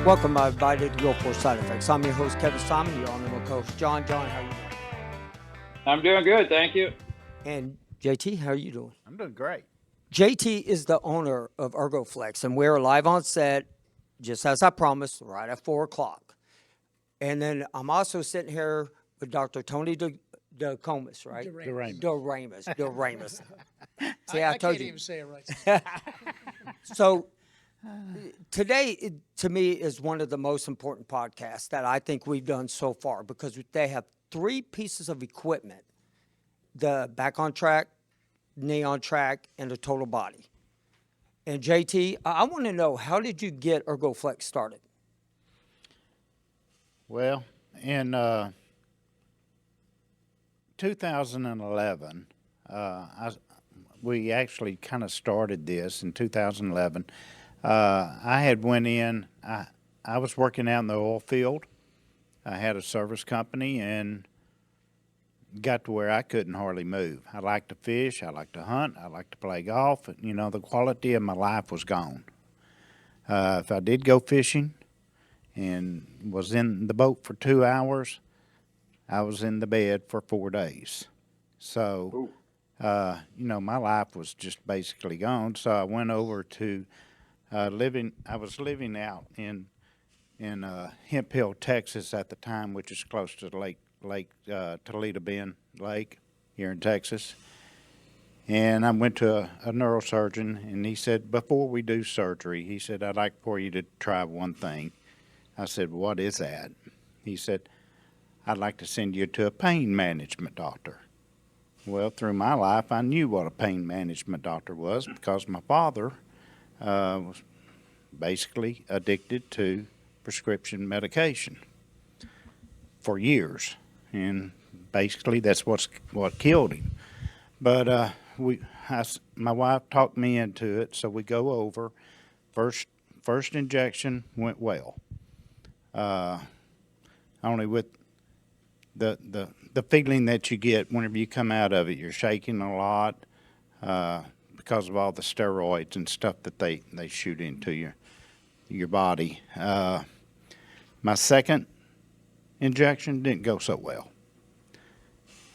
Welcome, everybody, to Go For Side Effects. I'm your host, Kevin Simon. You're on the coach, John. John, how are you doing? I'm doing good, thank you. And JT, how are you doing? I'm doing great. JT is the owner of Ergo-Flex, and we're live on set, just as I promised, right at 4 o'clock. And then I'm also sitting here with Dr. Tony DeRamus, right? DeRamus. See, I told can't you. even say it right. So today, to me, is one of the most important podcasts that I think we've done so far because they have 3 pieces of equipment: the back on track, knee on track, and the total body. And JT, I want to know, how did you get Ergo-Flex started? Well, in 2011, we actually kind of started this in 2011. I had went in, I was working out in the oil field. I had a service company and got to where I couldn't hardly move. I liked to fish, I liked to hunt, I liked to play golf. You know, the quality of my life was gone. If I did go fishing and was in the boat for 2 hours, I was in the bed for 4 days. So, you know, my life was just basically gone. So I went over to I was living out in Hemp Hill, Texas at the time, which is close to Lake Toledo Bend Lake here in Texas. And I went to a neurosurgeon, and he said, before we do surgery, he said, I'd like for you to try one thing. I said, what is that? He said, I'd like to send you to a pain management doctor. Well, through my life, I knew what a pain management doctor was because my father was basically addicted to prescription medication for years. And basically that's what killed him. But my wife talked me into it, so we go over. First injection went well. Only with the feeling that you get whenever you come out of it, you're shaking a lot because of all the steroids and stuff that they shoot into your body. My second injection didn't go so well.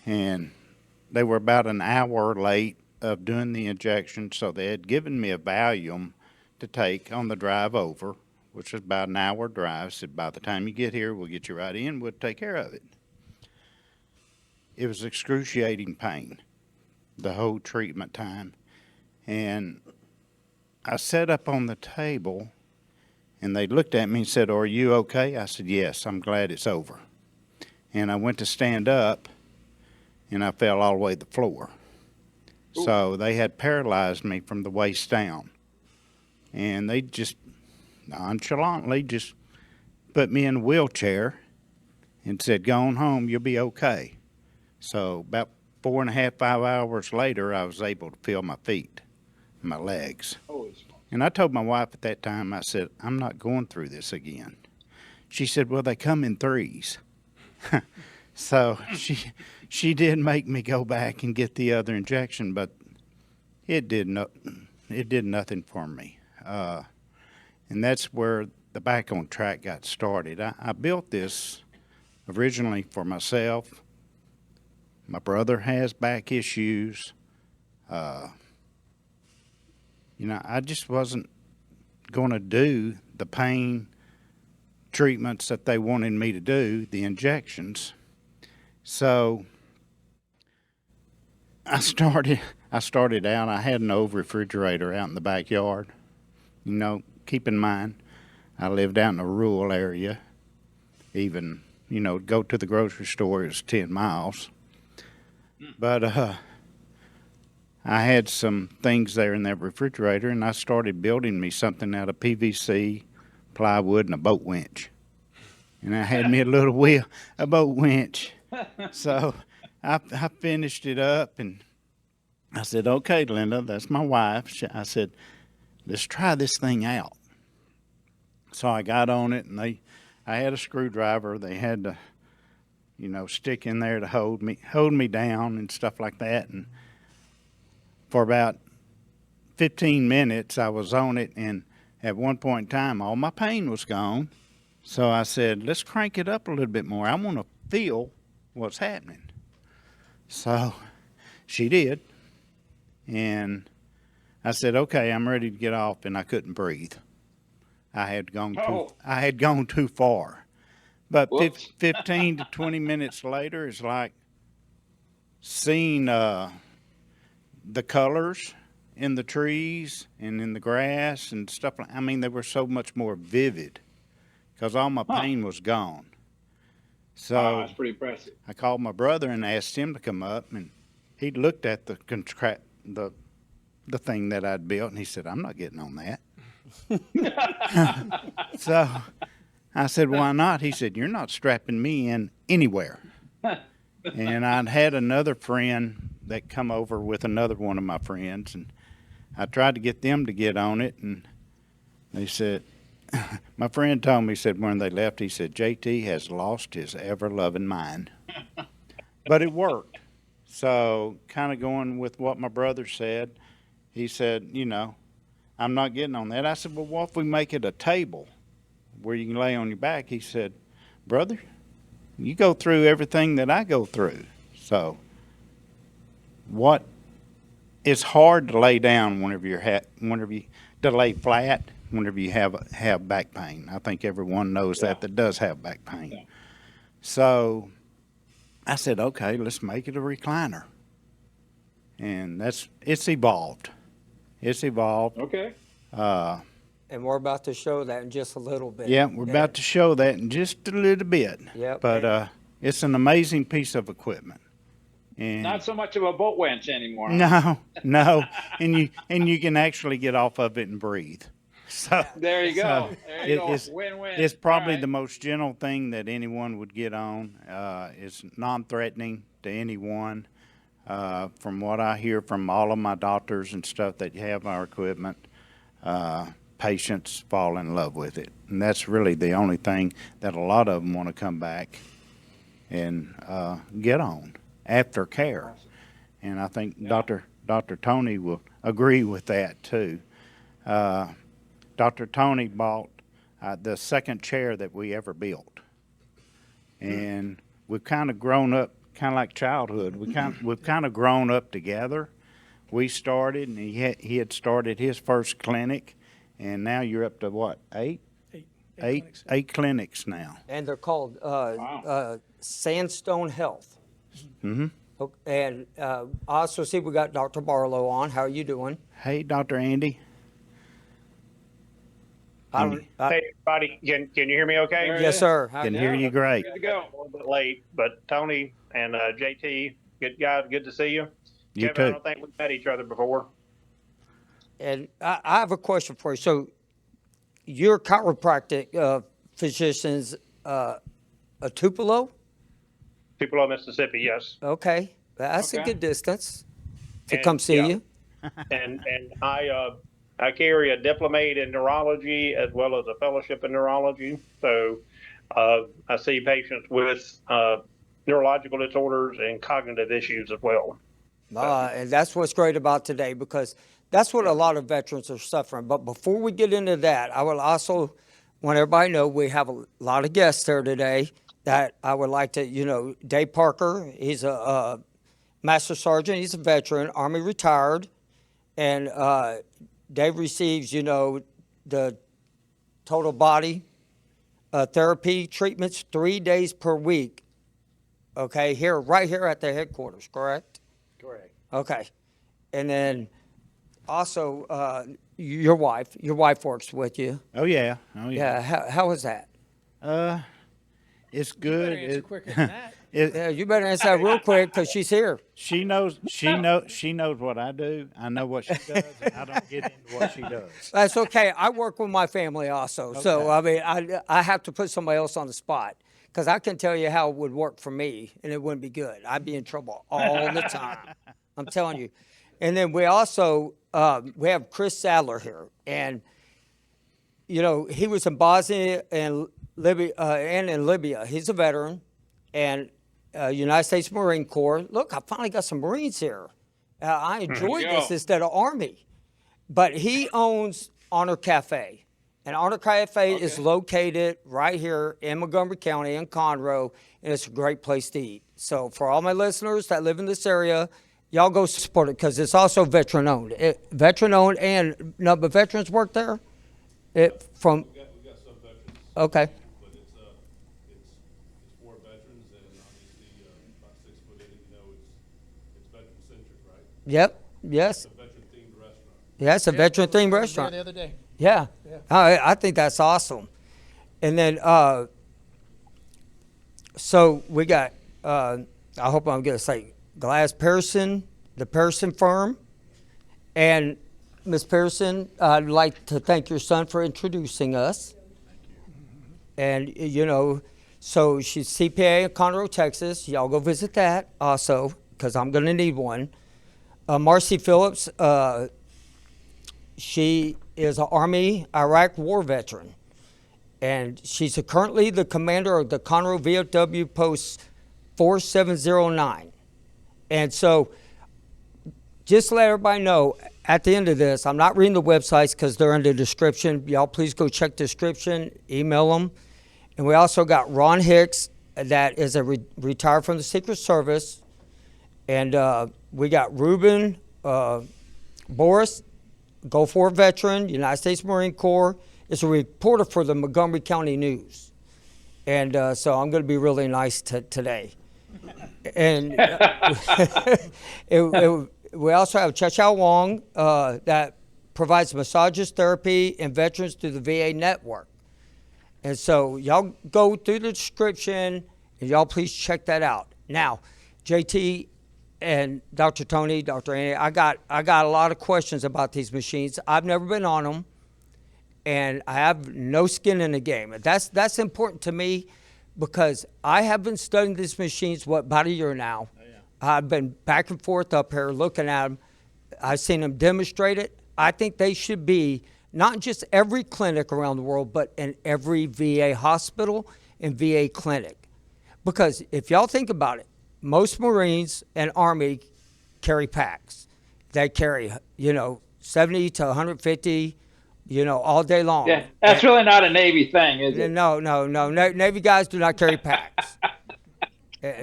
And they were about an hour late of doing the injection, so they had given me a Valium to take on the drive over, which was about an hour drive. Said, by the time you get here, we'll get you right in, we'll take care of it. It was excruciating pain the whole treatment time. And I sat up on the table, and they looked at me and said, are you okay? I said, yes, I'm glad it's over. And I went to stand up, and I fell all the way to the floor. Ooh. So they had paralyzed me from the waist down. And they just nonchalantly just put me in a wheelchair and said, go on home, you'll be okay. So about 4.5, 5 hours later, I was able to feel my feet and my legs. And I told my wife at that time, I said, I'm not going through this again. She said, well, they come in threes. So she did make me go back and get the other injection, but it did nothing for me. And that's where the back on track got started. I built this originally for myself. My brother has back issues. You know, I just wasn't going to do the pain treatments that they wanted me to do, the injections. So I started out, I had an old refrigerator out in the backyard. You know, keep in mind, I lived out in a rural area. Even, you know, go to the grocery store is 10 miles. But I had some things there in that refrigerator, and I started building me something out of PVC, plywood, and a boat winch. And I had me a boat winch. So I finished it up, and I said, okay, Linda, that's my wife. I said, let's try this thing out. So I got on it, and I had a screwdriver. They had to, you know, stick in there to hold me down and stuff like that. And for about 15 minutes, I was on it, and at one point in time, all my pain was gone. So I said, let's crank it up a little bit more. I want to feel what's happening. So she did. And I said, okay, I'm ready to get off, and I couldn't breathe. I had gone too far. But 15 to 20 minutes later, it's like seeing the colors in the trees and in the grass and stuff. I mean, they were so much more vivid because all my pain was gone. So Wow, that's pretty impressive. I called my brother and asked him to come up, and he looked at the thing that I'd built, and he said, I'm not getting on that. So I said, why not? He said, you're not strapping me in anywhere. And I'd had another friend that come over with another one of my friends, and I tried to get them to get on it, and they said, my friend told me, he said, when they left, he said, JT has lost his ever-loving mind. But it worked. So kind of going with what my brother said, he said, you know, I'm not getting on that. I said, well, what if we make it a table where you can lay on your back? He said, brother, you go through everything that I go through. So it's hard to lay down whenever to lay flat whenever you have back pain. I think everyone knows that does have back pain. Yeah. So I said, okay, let's make it a recliner. And it's evolved. It's evolved. Okay. And we're about to show that in just a little bit. Yeah, we're about to show that in just a little bit. Yep. But it's an amazing piece of equipment. And not so much of a boat winch anymore. No. and you can actually get off of it and breathe. So there you go. There you go. Win-win. It's probably the most gentle thing that anyone would get on. It's non-threatening to anyone. From what I hear from all of my doctors and stuff that have our equipment, patients fall in love with it. And that's really the only thing that a lot of them want to come back and get on after care. And I think Dr. Tony will agree with that too. Dr. Tony bought the second chair that we ever built. And we've kind of grown up, kind of like childhood. We've kind of grown up together. We started, and he had started his first clinic, and now you're up to what, eight clinics now. And they're called Sandstone Health. Mm-hmm. And I also see we got Dr. Barlow on. How are you doing? Hey, Dr. Andy. Hey, everybody, can you hear me okay? Yes, sir. Can hear you great. Good to go. A little bit late, but Tony and JT, good guys, good to see you. You Kevin, too. I don't think we've met each other before. And I have a question for you. So your chiropractic physicians, a Tupelo? Tupelo, Mississippi, yes. Okay. That's a good distance to And, come see you. And I carry a diplomate in neurology as well as a fellowship in neurology. So I see patients with neurological disorders and cognitive issues as well. And that's what's great about today, because that's what a lot of veterans are suffering. But before we get into that, I would also want everybody to know we have a lot of guests here today that I would like to, Dave Parker, he's a Master Sergeant, he's a veteran, Army retired, and Dave receives, the total body therapy treatments 3 days per week, okay, right here at the headquarters, correct? Correct. Okay. And then also your wife works with you. Oh, yeah. Yeah, how is that? It's good. Better answer quicker than that. Yeah, you better answer that real quick because she's here. She knows what I do. I know what she does, and I don't get into what she does. That's okay. I work with my family also. Okay. So, I mean, I have to put somebody else on the spot because I can tell you how it would work for me, and it wouldn't be good. I'd be in trouble all the time. I'm telling you. And then we also, we have Chris Sadler here. And, he was in Bosnia and Libya. He's a veteran. And United States Marine Corps. Look, I finally got some Marines here. I enjoyed this instead of Army. But he owns Honor Cafe. And Honor Cafe is located right here in Montgomery County in Conroe, and it's a great place to eat. So for all my listeners that live in this area, y'all go support it because it's also veteran owned. Veteran owned, and no, but veterans work there. We got some veterans, Okay. but it's for veterans, and obviously about 6 foot in, it's veteran centric, right? Yep. Yes. It's a veteran themed restaurant. Yeah, it's a veteran themed There restaurant. the other day. Yeah. I think that's awesome. And then, so we got, I hope I'm going to say Glass Pearson, the Pearson firm. And Ms. Pearson, I'd like to thank your son for introducing us. And, you know, so she's CPA in Conroe, Texas. Y'all go visit that also, because I'm going to need one. Marcy Phillips, she is an Army Iraq War veteran, and she's currently the commander of the Conroe VFW Post 4709. And so just to let everybody know, at the end of this, I'm not reading the websites because they're in the description. Y'all please go check the description, email them. And we also got Ron Hicks, that is a retired from the Secret Service. And we got Ruben, Borjas, Gulf War veteran, United States Marine Corps, is a reporter for the Montgomery County News. And so I'm going to be really nice today. And we also have Chow-Chow Wong that provides massages, therapy, and veterans through the VA network. And so y'all go through the description, and y'all please check that out. Now, JT and Dr. Tony, Dr. Annie, I got a lot of questions about these machines. I've never been on them, and I have no skin in the game. That's important to me because I have been studying these machines, about a year now. Oh, yeah. I've been back and forth up here looking at them. I've seen them demonstrated. I think they should be not in just every clinic around the world, but in every VA hospital and VA clinic. Because if y'all think about it, most Marines and Army carry packs. They carry, 70 to 150, all day long. Yeah, that's really not a Navy thing, is it? No. Navy guys do not carry packs.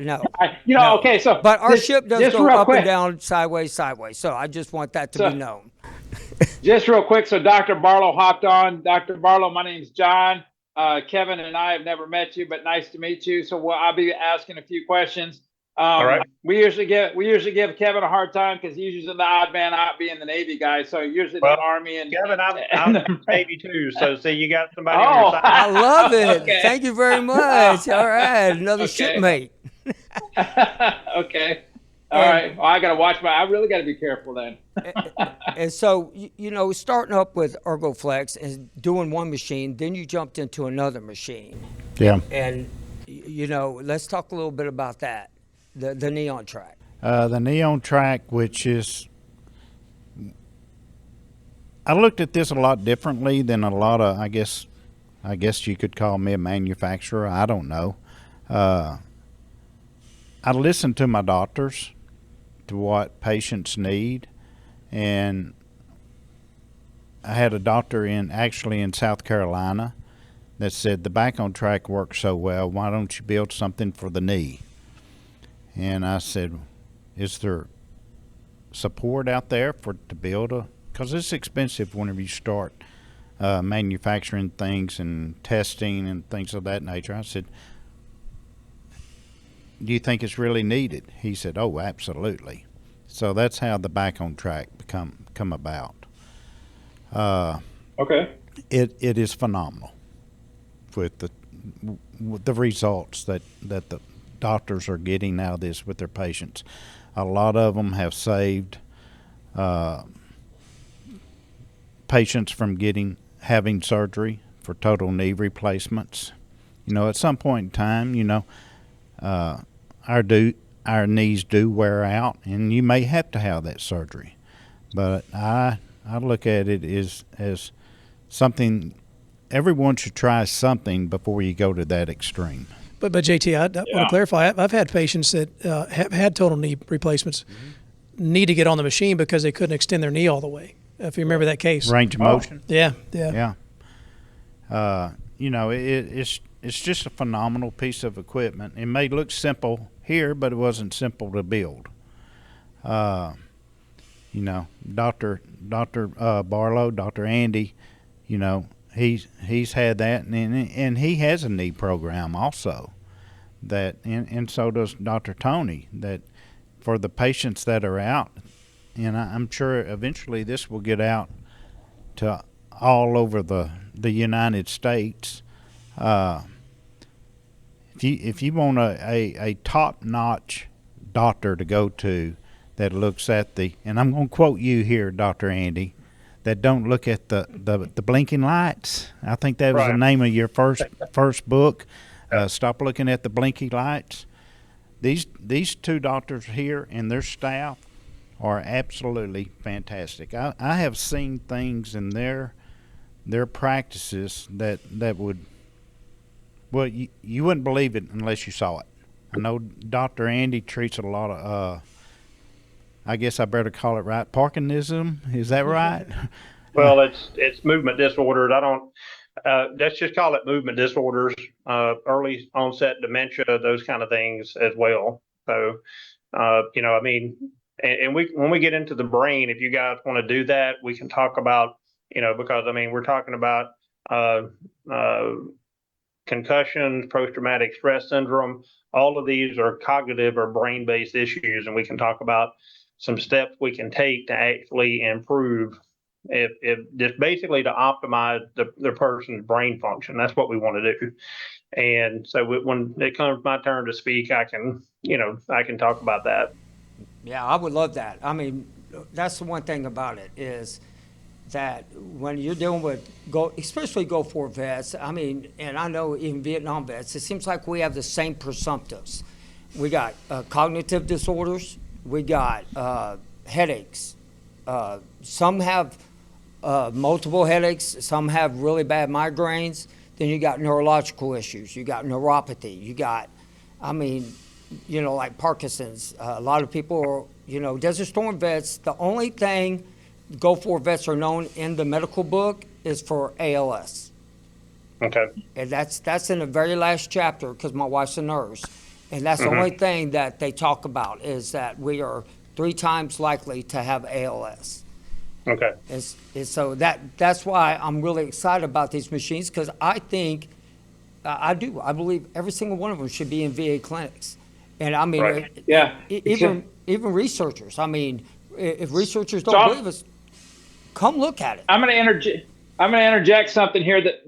No. No. Okay, so but our ship does just go real up quick. and down, sideways. So I just want that to be known. Just real quick, so Dr. Barlow hopped on. Dr. Barlow, my name's John. Kevin and I have never met you, but nice to meet you. So I'll be asking a few questions. All right. We usually give Kevin a hard time because he's usually the odd man out being the Navy guy. So usually the Army and Kevin, I'm Navy too, so see, you got somebody on your side. I love it. Okay. Thank you very much. All right, another shipmate. Okay. All right. Well, I really got to be careful then. And so, starting up with Ergo-Flex and doing one machine, then you jumped into another machine. Yeah. And, let's talk a little bit about that, the Neon Track. The Neon Track, which is, I looked at this a lot differently than a lot of, I guess you could call me a manufacturer. I don't know. I listened to my doctors, to what patients need, and I had a doctor in South Carolina that said the back on track works so well, why don't you build something for the knee? And I said, is there support out there to build because it's expensive whenever you start manufacturing things and testing and things of that nature. I said, do you think it's really needed? He said, oh, absolutely. So that's how the back on track come about. Okay. It is phenomenal with the results that the doctors are getting out of this with their patients. A lot of them have saved patients from having surgery for total knee replacements. At some point in time, our knees do wear out, and you may have to have that surgery. But I look at it as something. Everyone should try something before you go to that extreme. But JT, I want to clarify. I've had patients that have had total knee replacements need to get on the machine because they couldn't extend their knee all the way. If you remember that case. Range of motion. Yeah. Yeah. It's just a phenomenal piece of equipment. It may look simple here, but it wasn't simple to build. Dr. Barlow, Dr. Andy, he's had that, and he has a knee program also. And so does Dr. Tony. That for the patients that are out, and I'm sure eventually this will get out to all over the United States. If you want a top-notch doctor to go to that looks at and I'm going to quote you here, Dr. Andy, that don't look at the blinking lights. I think that was the name of your first book. Stop looking at the blinking lights. These two doctors here and their staff are absolutely fantastic. I have seen things in their practices that would, well, you wouldn't believe it unless you saw it. I know Dr. Andy treats a lot of, I guess I better call it right, Parkinsonism. Is that right? Well, it's movement disorders. Let's just call it movement disorders, early onset dementia, those kind of things as well. So, when we get into the brain, if you guys want to do that, we can talk about, because we're talking about concussions, post-traumatic stress syndrome. All of these are cognitive or brain-based issues, and we can talk about some steps we can take to actually improve, if just basically to optimize the person's brain function. That's what we want to do. And so when it comes my turn to speak, I can talk about that. Yeah, I would love that. That's the one thing about it is that when you're dealing with especially go for vets, and I know even Vietnam vets, it seems like we have the same presumptives. We got cognitive disorders, we got headaches. Some have multiple headaches, some have really bad migraines. Then you got neurological issues, you got neuropathy, you got, like Parkinson's. A lot of people are, Desert Storm vets, the only thing Go For vets are known in the medical book is for ALS. Okay. And that's in the very last chapter because my wife's a nurse. And that's the only thing that they talk about is that we are 3 times likely to have ALS. Okay. And so that's why I'm really excited about these machines because I think, I believe every single one of them should be in VA clinics. And even researchers, if researchers don't believe us, come look at it. I'm going to interject something here that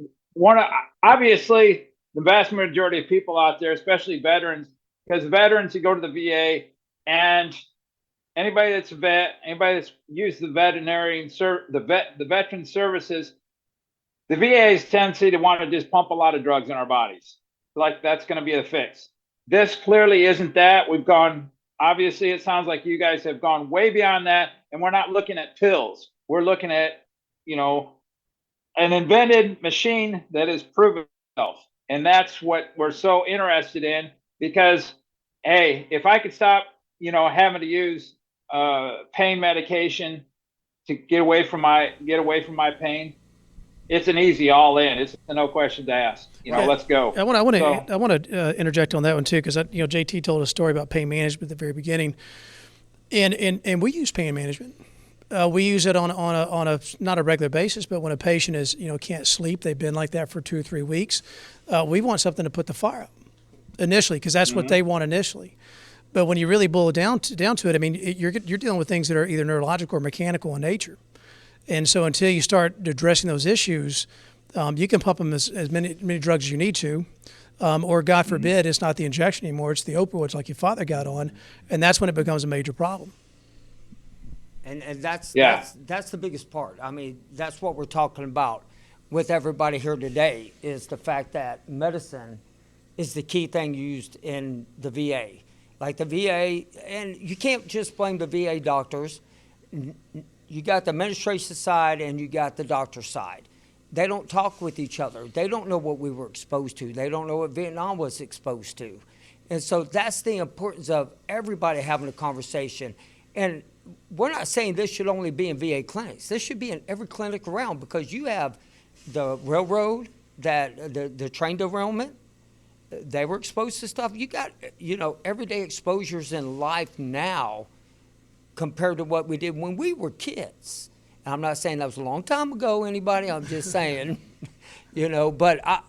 obviously the vast majority of people out there, especially veterans, because veterans who go to the VA and anybody that's a vet, anybody that's used the the veteran services, the VA's tendency to want to just pump a lot of drugs in our bodies. Like that's going to be the fix. This clearly isn't that. Obviously, it sounds like you guys have gone way beyond that, and we're not looking at pills. We're looking at, an invented machine that has proven itself. And that's what we're so interested in because, hey, if I could stop, having to use pain medication to get away from my pain, it's an easy all in. It's a no question to ask. Let's go. I want to interject on that one too because JT told a story about pain management at the very beginning, and we use pain management. We use it on a not a regular basis, but when a patient is can't sleep, they've been like that for 2 or 3 weeks. We want something to put the fire up initially because that's what they want initially. But when you really boil it down to it, you're dealing with things that are either neurological or mechanical in nature. And so until you start addressing those issues, you can pump them as many drugs as you need to, or God forbid, it's not the injection anymore, it's the opioids like your father got on, and that's when it becomes a major problem. And that's the biggest part. That's what we're talking about with everybody here today is the fact that medicine is the key thing used in the VA. Like the VA, and you can't just blame the VA doctors. You got the administration side and you got the doctor side. They don't talk with each other. They don't know what we were exposed to. They don't know what Vietnam was exposed to. And so that's the importance of everybody having a conversation. And we're not saying this should only be in VA clinics. This should be in every clinic around because you have the railroad, that the train derailment, they were exposed to stuff. You got, everyday exposures in life now compared to what we did when we were kids. And I'm not saying that was a long time ago, anybody. I'm just saying, but I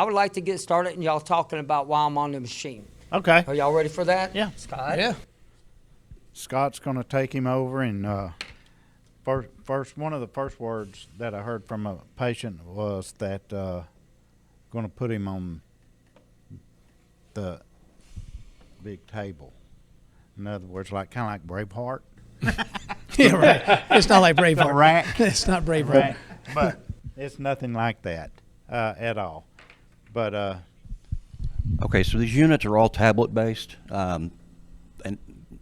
would like to get started and y'all talking about while I'm on the machine. Okay. Are y'all ready for that? Yeah. Scott? Yeah. Scott's going to take him over, and first one of the first words that I heard from a patient was that going to put him on the big table. In other words, kind of like Braveheart. Yeah, right. It's not like Braveheart. Rack. It's not Braveheart. Right. But it's nothing like that at all. But Okay, so these units are all tablet-based, and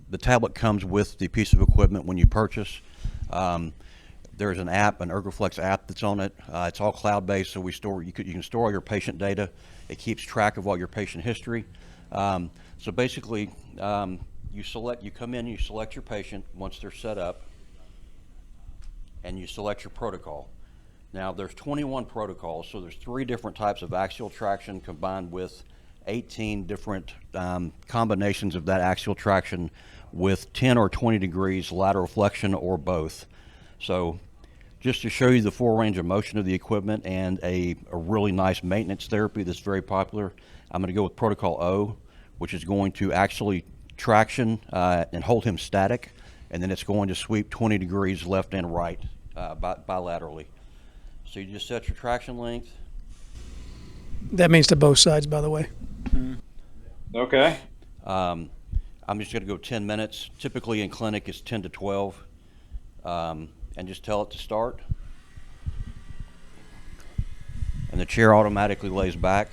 the tablet comes with the piece of equipment when you purchase. There's an app, an Ergo-Flex app that's on it. It's all cloud-based, so you can store all your patient data. It keeps track of all your patient history. So basically, you come in, you select your patient once they're set up, and you select your protocol. Now, there's 21 protocols, so there's 3 different types of axial traction combined with 18 different combinations of that axial traction with 10 or 20 degrees lateral flexion or both. So just to show you the full range of motion of the equipment and a really nice maintenance therapy that's very popular, I'm going to go with Protocol O, which is going to actually traction and hold him static, and then it's going to sweep 20 degrees left and right bilaterally. So you just set your traction length. That means to both sides, by the way. Okay. I'm just going to go 10 minutes. Typically in clinic it's 10 to 12. And just tell it to start. And the chair automatically lays back.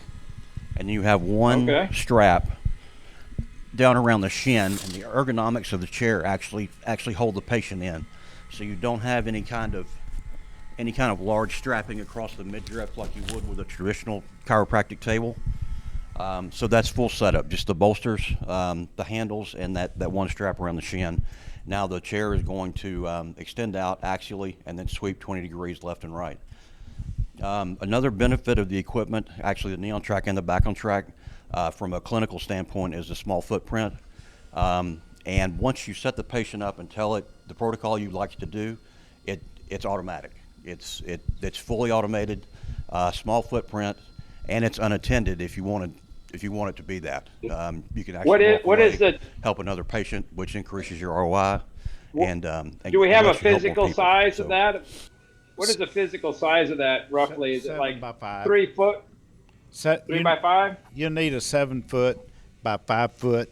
And you have one strap down around the shin, and the ergonomics of the chair actually hold the patient in. So you don't have any kind of large strapping across the midriff like you would with a traditional chiropractic table. So that's full setup, just the bolsters, the handles, and that one strap around the shin. Now the chair is going to extend out axially and then sweep 20 degrees left and right. Another benefit of the equipment, actually the knee on track and the back on track, from a clinical standpoint, is a small footprint. And once you set the patient up and tell it the protocol you'd like it to do, it's automatic. It's fully automated, small footprint, and it's unattended if you want it to be that. You can actually help another patient, which increases your ROI. Do we have a physical size of that? What is the physical size of that roughly? Is it 7 like by 5. 3 foot? 3 by 5? You'll need a 7 foot by 5 foot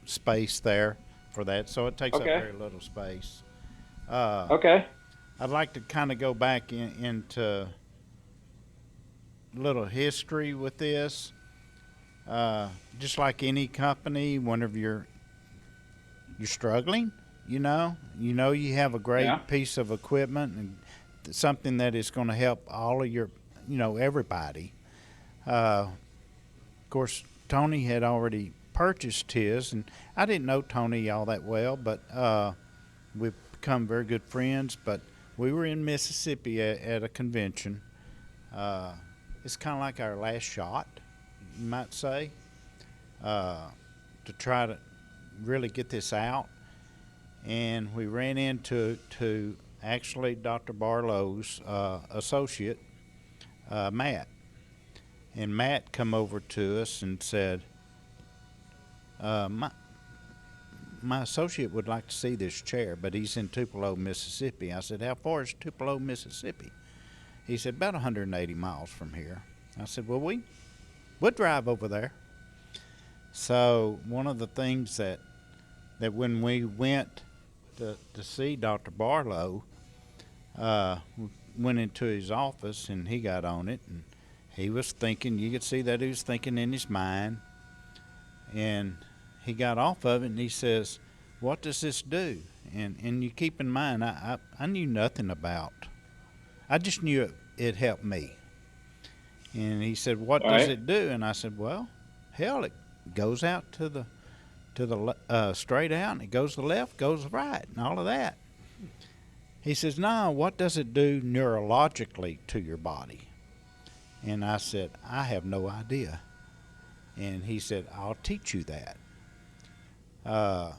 space there for that, so it takes up very little space. Okay. I'd like to kind of go back into a little history with this. Just like any company, whenever you're struggling, you you have a great piece of equipment and something that is going to help all of your, everybody. Of course, Tony had already purchased his, and I didn't know Tony all that well, but we've become very good friends. But we were in Mississippi at a convention. It's kind of like our last shot, you might say, to try to really get this out. And we ran into actually Dr. Barlow's associate, Matt. And Matt come over to us and said, my associate would like to see this chair, but he's in Tupelo, Mississippi. I said, how far is Tupelo, Mississippi? He said, about 180 miles from here. I said, well, we'll drive over there. So one of the things that when we went to see Dr. Barlow, we went into his office and he got on it, and he was thinking, you could see that he was thinking in his mind, and he got off of it and he says, what does this do? And you keep in mind, I knew nothing about. I just knew it helped me. And he said, what does it do? And I said, well, hell, it goes out to the straight out, and it goes to the left, goes to the right, and all of that. He says, no, what does it do neurologically to your body? And I said, I have no idea. And he said, I'll teach you that. How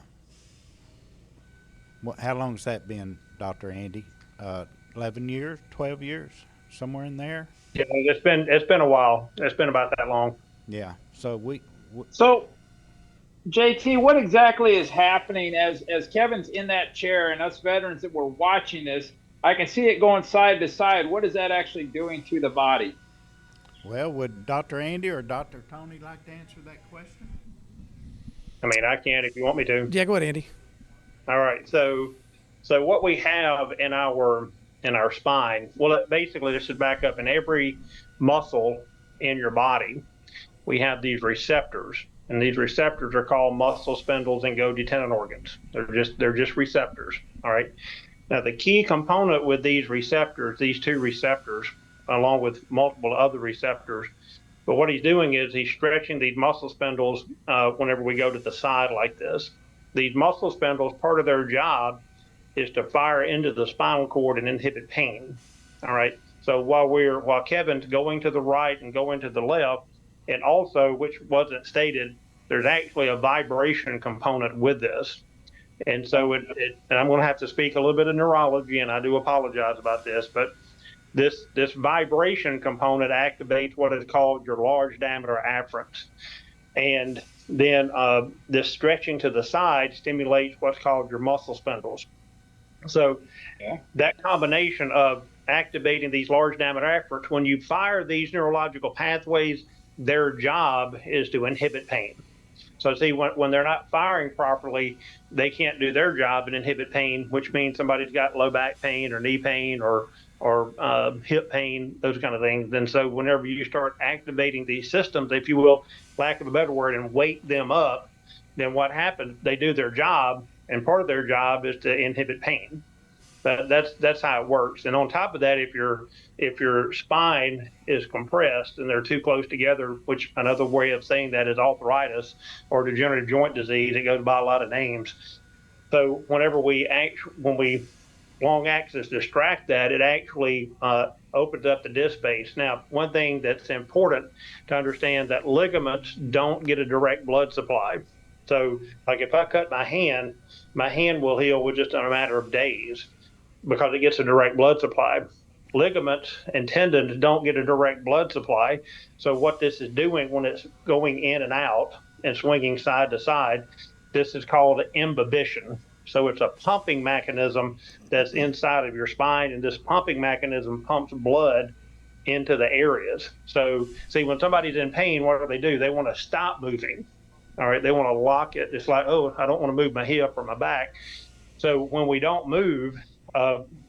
long has that been, Dr. Andy? 11 years, 12 years, somewhere in there? Yeah, it's been a while. It's been about that long. Yeah. So So, JT, what exactly is happening as Kevin's in that chair and us veterans that were watching this? I can see it going side to side. What is that actually doing to the body? well, would Dr. Andy or Dr. Tony like to answer that question? I mean, I can if you want me to. Yeah, go ahead, Andy. All right. So what we have in our spine, well, basically this is back up in every muscle in your body. We have these receptors, and these receptors are called muscle spindles and Golgi tendon organs. They're just receptors. All right. Now, the key component with these receptors, these two receptors, along with multiple other receptors, but what he's doing is he's stretching these muscle spindles whenever we go to the side like this. These muscle spindles, part of their job is to fire into the spinal cord and inhibit pain. All right. So while Kevin's going to the right and going to the left, and also, which wasn't stated, there's actually a vibration component with this. And so and I'm going to have to speak a little bit of neurology, and I do apologize about this, but this vibration component activates what is called your large diameter afferents. And then this stretching to the side stimulates what's called your muscle spindles. So that combination of activating these large diameter afferents, when you fire these neurological pathways, their job is to inhibit pain. So see, when they're not firing properly, they can't do their job and inhibit pain, which means somebody's got low back pain or knee pain or hip pain, those kind of things. And so whenever you start activating these systems, if you will, lack of a better word, and wake them up, then what happens? They do their job, and part of their job is to inhibit pain. That's how it works. And on top of that, if your spine is compressed and they're too close together, which another way of saying that is arthritis or degenerative joint disease, it goes by a lot of names. So whenever when we long axis distract that, it actually opens up the disc space. Now, one thing that's important to understand, that ligaments don't get a direct blood supply. So like if I cut my hand will heal with just a matter of days because it gets a direct blood supply. Ligaments and tendons don't get a direct blood supply. So what this is doing when it's going in and out and swinging side to side, this is called imbibition. So it's a pumping mechanism that's inside of your spine, and this pumping mechanism pumps blood into the areas. So see, when somebody's in pain, what do? They want to stop moving. All right, they want to lock it. It's like, oh, I don't want to move my hip or my back. So when we don't move,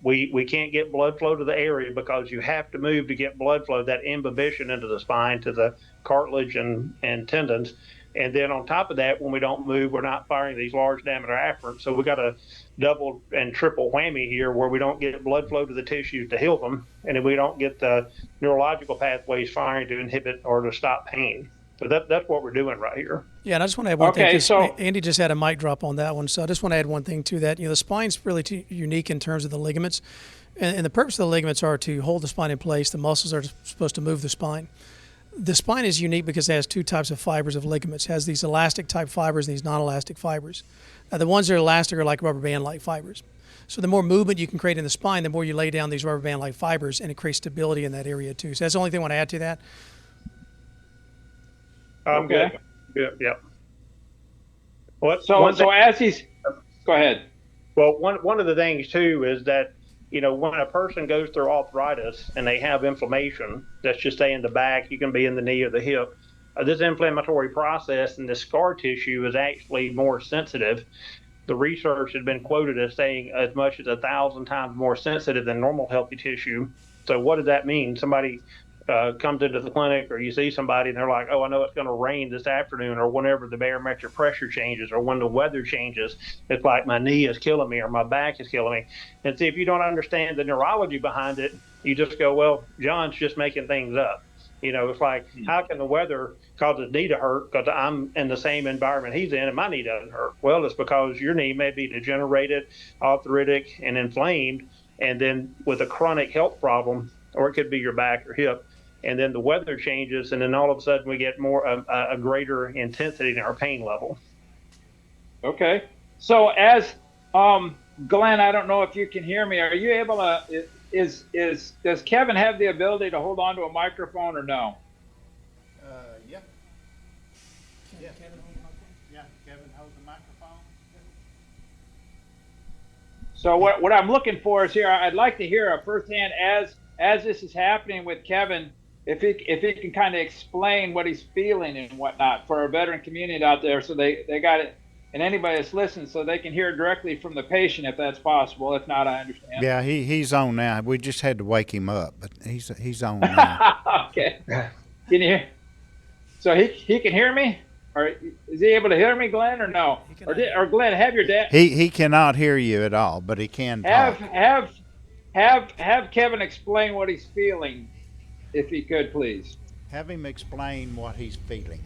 we can't get blood flow to the area because you have to move to get blood flow, that imbibition into the spine, to the cartilage and tendons. And then on top of that, when we don't move, we're not firing these large diameter afferents. So we got a double and triple whammy here where we don't get blood flow to the tissues to heal them, and then we don't get the neurological pathways firing to inhibit or to stop pain. So that's what we're doing right here. Yeah, and I just want to add one thing, Okay, 'cause so- Andy just had a mic drop on that one. So I just want to add one thing to that. The spine's really unique in terms of the ligaments. And the purpose of the ligaments are to hold the spine in place. The muscles are supposed to move the spine. The spine is unique because it has two types of fibers of ligaments. It has these elastic type fibers and these non-elastic fibers. Now, the ones that are elastic are like rubber band-like fibers. So the more movement you can create in the spine, the more you lay down these rubber band-like fibers, and it creates stability in that area too. So that's the only thing I want to add to that. I'm Okay. good. Yeah. So as he's, go ahead. Well, one of the things too is that, when a person goes through arthritis and they have inflammation, let's just say in the back, you can be in the knee or the hip, this inflammatory process and the scar tissue is actually more sensitive. The research has been quoted as saying as much as 1,000 times more sensitive than normal healthy tissue. So what does that mean? Somebody comes into the clinic, or you see somebody and they're like, oh, I know it's going to rain this afternoon, or whenever the barometric pressure changes, or when the weather changes, it's like my knee is killing me or my back is killing me. And see, if you don't understand the neurology behind it, you just go, well, John's just making things up. It's like, how can the weather cause his knee to hurt because I'm in the same environment he's in and my knee doesn't hurt? Well, it's because your knee may be degenerated, arthritic, and inflamed, and then with a chronic health problem, or it could be your back or hip, and then the weather changes, and then all of a sudden we get more a greater intensity in our pain level. Okay. So as Glenn, I don't know if you can hear me. Are you able to? Does Kevin have the ability to hold on to a microphone or no? Yeah. Yeah. Yeah, Kevin holds the microphone. So what I'm looking for is here. I'd like to hear a firsthand as this is happening with Kevin, if he can kind of explain what he's feeling and whatnot for our veteran community out there, so they got it, and anybody that's listening, so they can hear directly from the patient if that's possible. If not, I understand. Yeah, he's on now. We just had to wake him up, but he's on now. Okay. Can you hear? So he can hear me, or is he able to hear me, Glenn, or no? Or Glenn, have your dad He cannot hear you at all, but he can talk. have Kevin explain what he's feeling, if he could, please. Have him explain what he's feeling.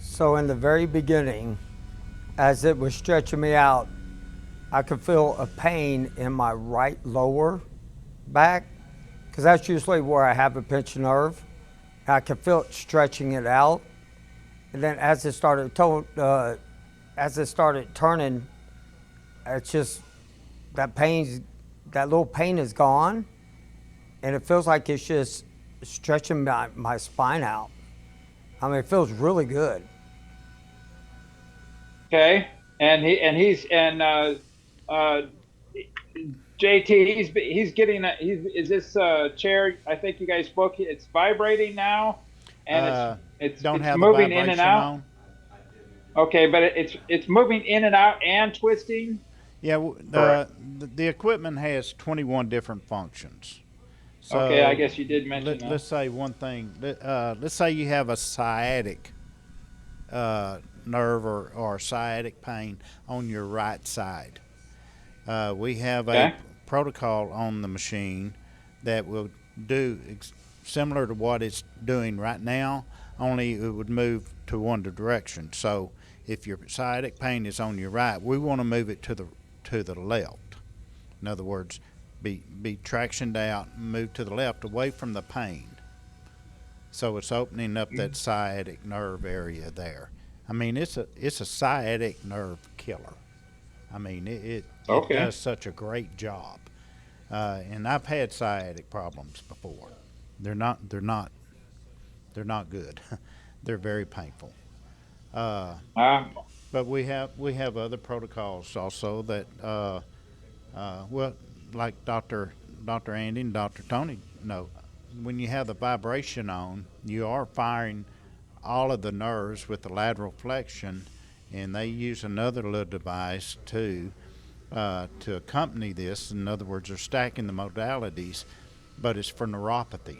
So in the very beginning, as it was stretching me out, I could feel a pain in my right lower back, because that's usually where I have a pinched nerve. I could feel it stretching it out, and then as it started turning, it's just that little pain is gone, and it feels like it's just stretching my spine out. I mean, it feels really good. Okay, and JT, he's getting is this chair? I think you guys spoke. It's vibrating now, and it's moving in and out. On. Okay, but it's moving in and out and twisting. Yeah, the equipment has 21 different functions. So okay, I guess you did mention that. Let's say one thing. Let's say you have a sciatic nerve or sciatic pain on your right side. We have a protocol on the machine that will do similar to what it's doing right now, only it would move to one direction. So if your sciatic pain is on your right, we want to move it to the left. In other words, be tractioned out, move to the left, away from the pain. So it's opening up that sciatic nerve area there. I mean, it's a sciatic nerve killer. I mean, it does such a great job. And I've had sciatic problems before. They're not good. They're very painful. But we have other protocols also that well, like Dr. Andy and Dr. Tony know, when you have the vibration on, you are firing all of the nerves with the lateral flexion, and they use another little device too to accompany this. In other words, they're stacking the modalities, but it's for neuropathy.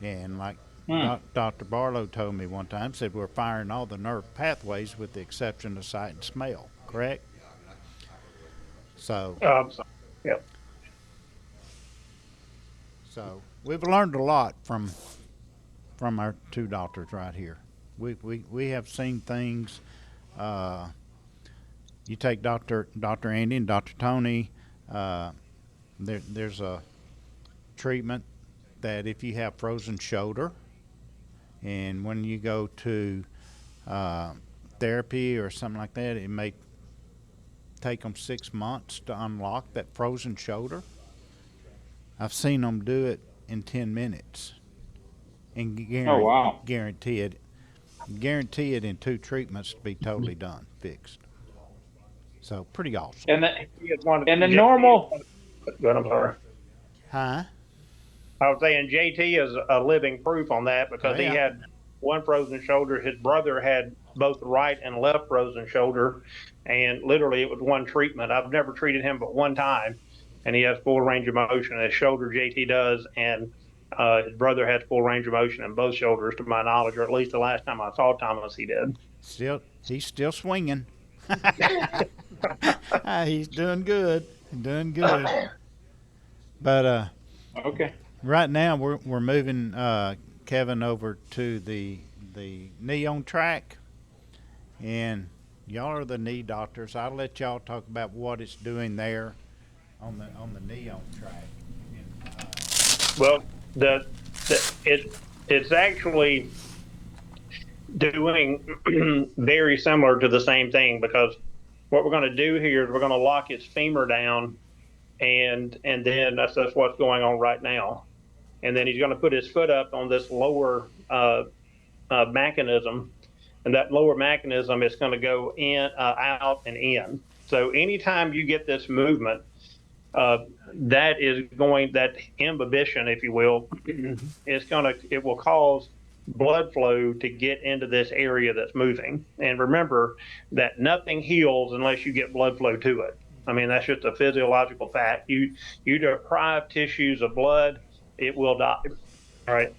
And like Dr. Barlow told me one time, said we're firing all the nerve pathways with the exception of sight and smell, correct? So, yeah. So we've learned a lot from our two doctors right here. We have seen things. You take Dr. Andy and Dr. Tony. There's a treatment that if you have frozen shoulder, and when you go to therapy or something like that, it may take them 6 months to unlock that frozen shoulder. I've seen them do it in 10 minutes and guarantee it in 2 treatments to be totally done, fixed. So pretty awesome. And the normal. Good, I'm sorry. Huh? I was saying JT is a living proof on that because he had one frozen shoulder. His brother had both right and left frozen shoulder, and literally it was one treatment. I've never treated him but one time, and he has full range of motion. His shoulder, JT does, and his brother has full range of motion in both shoulders, to my knowledge, or at least the last time I saw Thomas, he did. He's still swinging. He's doing good. But okay. Right now we're moving Kevin over to the knee on track, and y'all are the knee doctors. I'll let y'all talk about what it's doing there on the neon track. And, Well, it's actually doing very similar to the same thing, because what we're going to do here is we're going to lock its femur down, and then that's what's going on right now. And then he's going to put his foot up on this lower mechanism, and that lower mechanism is going to go in, out, and in. So anytime you get this movement, that imbibition, if you will, it will cause blood flow to get into this area that's moving. And remember that nothing heals unless you get blood flow to it. I mean, that's just a physiological fact. You deprive tissues of blood, it will die. All right.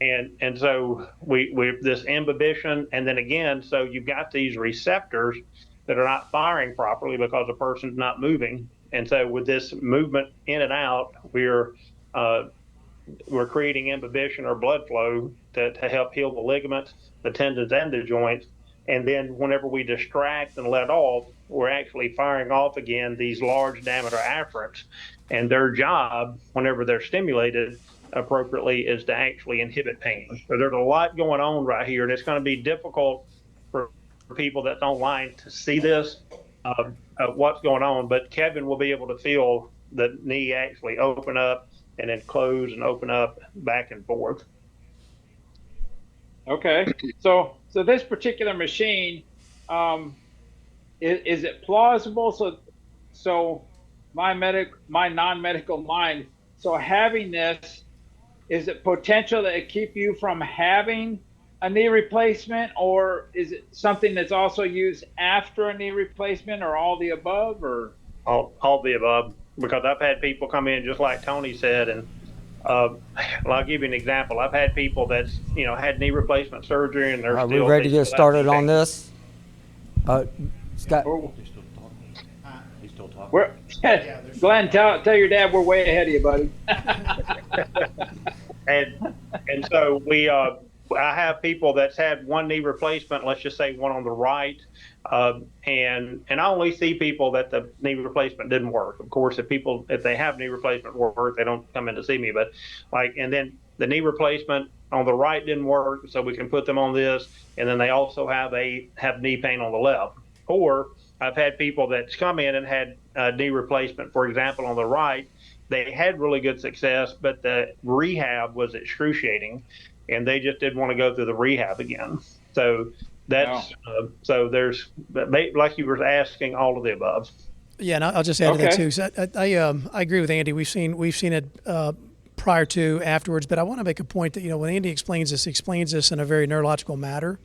And so we this imbibition, and then again, so you've got these receptors that are not firing properly because the person's not moving. And so with this movement in and out, we're creating imbibition or blood flow to help heal the ligaments, the tendons, and the joints. And then whenever we distract and let off, we're actually firing off again these large diameter afferents. And their job, whenever they're stimulated appropriately, is to actually inhibit pain. So there's a lot going on right here, and it's going to be difficult for people that's online to see this, what's going on. But Kevin will be able to feel the knee actually open up and then close and open up back and forth. Okay. So this particular machine, is it plausible? So my non-medical mind, so having this, is it potential that it keep you from having a knee replacement, or is it something that's also used after a knee replacement, or all the above, or? All the above, because I've had people come in just like Tony said, and well, I'll give you an example. I've had people that's had knee replacement surgery, and they're Are still. we ready to get started on this? Scott. He's still talking. We're, Glenn, tell your dad we're way ahead of you, buddy. and so I have people that's had one knee replacement, let's just say one on the right, and I only see people that the knee replacement didn't work. Of course, if they have knee replacement work, they don't come in to see me. But and then the knee replacement on the right didn't work, so we can put them on this, and then they also have knee pain on the left. Or I've had people that's come in and had knee replacement, for example, on the right. They had really good success, but the rehab was excruciating, and they just didn't want to go through the rehab again. So that's so there's, like you were asking, all of the above. Yeah, and I'll just add to that too. So I agree with Andy. We've seen it prior to, afterwards, but I want to make a point that when Andy explains this, he explains this in a very neurological manner.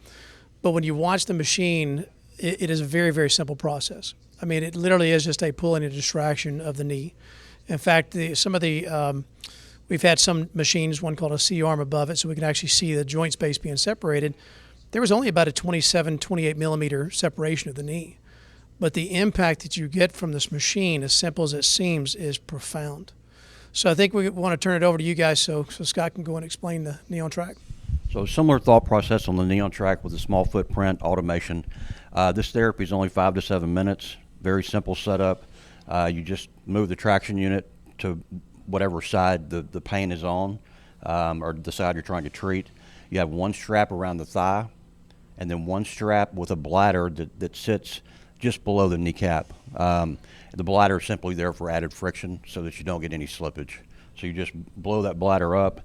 But when you watch the machine, it is a very, very simple process. I mean, it literally is just a pulling and a distraction of the knee. In fact, we've had some machines, one called a C-arm above it, so we can actually see the joint space being separated. There was only about a 27, 28 millimeter separation of the knee. But the impact that you get from this machine, as simple as it seems, is profound. So I think we want to turn it over to you guys so Scott can go and explain the knee on track. So similar thought process on the knee on track with a small footprint automation. This therapy is only 5 to 7 minutes. Very simple setup. You just move the traction unit to whatever side the pain is on, or the side you're trying to treat. You have one strap around the thigh, and then one strap with a bladder that sits just below the kneecap. The bladder is simply there for added friction so that you don't get any slippage. So you just blow that bladder up.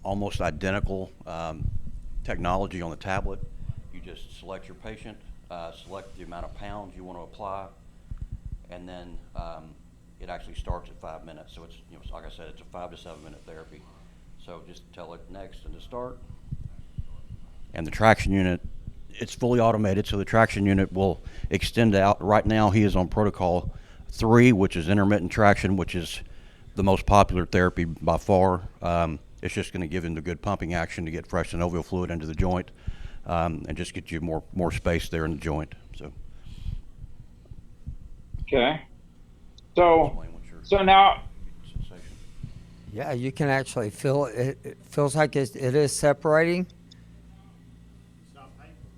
Almost identical technology on the tablet. You just select your patient, select the amount of pounds you want to apply, and then it actually starts at 5 minutes. So it's, like I said, it's a 5 to 7 minute therapy. So just tell it next and to start. And the traction unit, it's fully automated, so the traction unit will extend out. Right now he is on protocol 3, which is intermittent traction, which is the most popular therapy by far. It's just going to give him the good pumping action to get fresh synovial fluid into the joint, and just get you more space there in the joint. So. Okay. So now. Yeah, you can actually feel it. It feels like it is separating.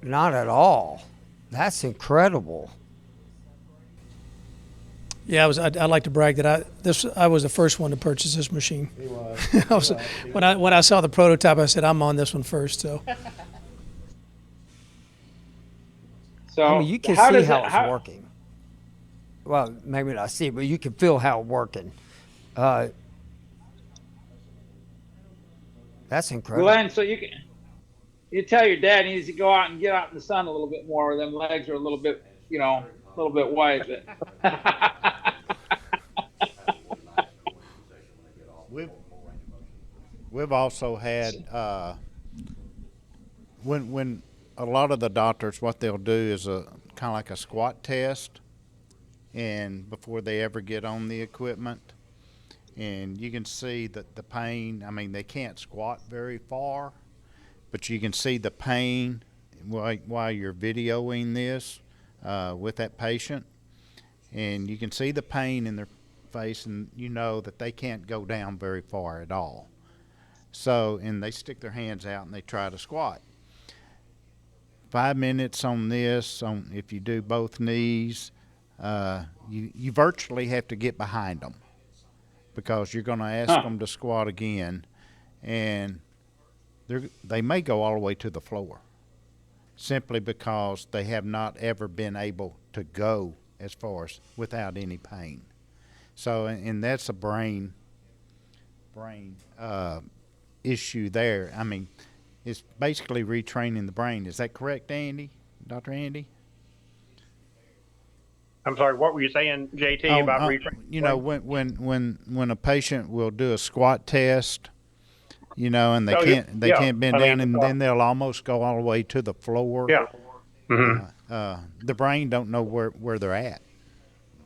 Not at all. That's incredible. Yeah, I'd like to brag that I was the first one to purchase this machine. He was. When I saw the prototype, I said I'm on this one first. So So I mean, you can how see does how it, it's how, working. Well, maybe not see it, but you can feel how it's working. That's incredible. Glenn, so you tell your dad he needs to go out and get out in the sun a little bit more. Them legs are a little bit, a little bit white. But We've also had when a lot of the doctors, what they'll do is a kind of like a squat test, and before they ever get on the equipment, and you can see that the pain. I mean, they can't squat very far, but you can see the pain while you're videoing this with that patient, and you can see the pain in their face, and you know that they can't go down very far at all. So, and they stick their hands out and they try to squat. 5 minutes on this, if you do both knees, you virtually have to get behind them because you're going to ask them to squat again, and they may go all the way to the floor simply because they have not ever been able to go as far as without any pain. So, and that's a brain issue there. I mean, it's basically retraining the brain. Is that correct, Andy? Dr. Andy? I'm sorry, what were you saying, JT, about retraining? You know, when a patient will do a squat test, you know, and they can't bend down, and then they'll almost go all the way to the floor. Yeah. Mm-hmm. The brain don't know where they're at.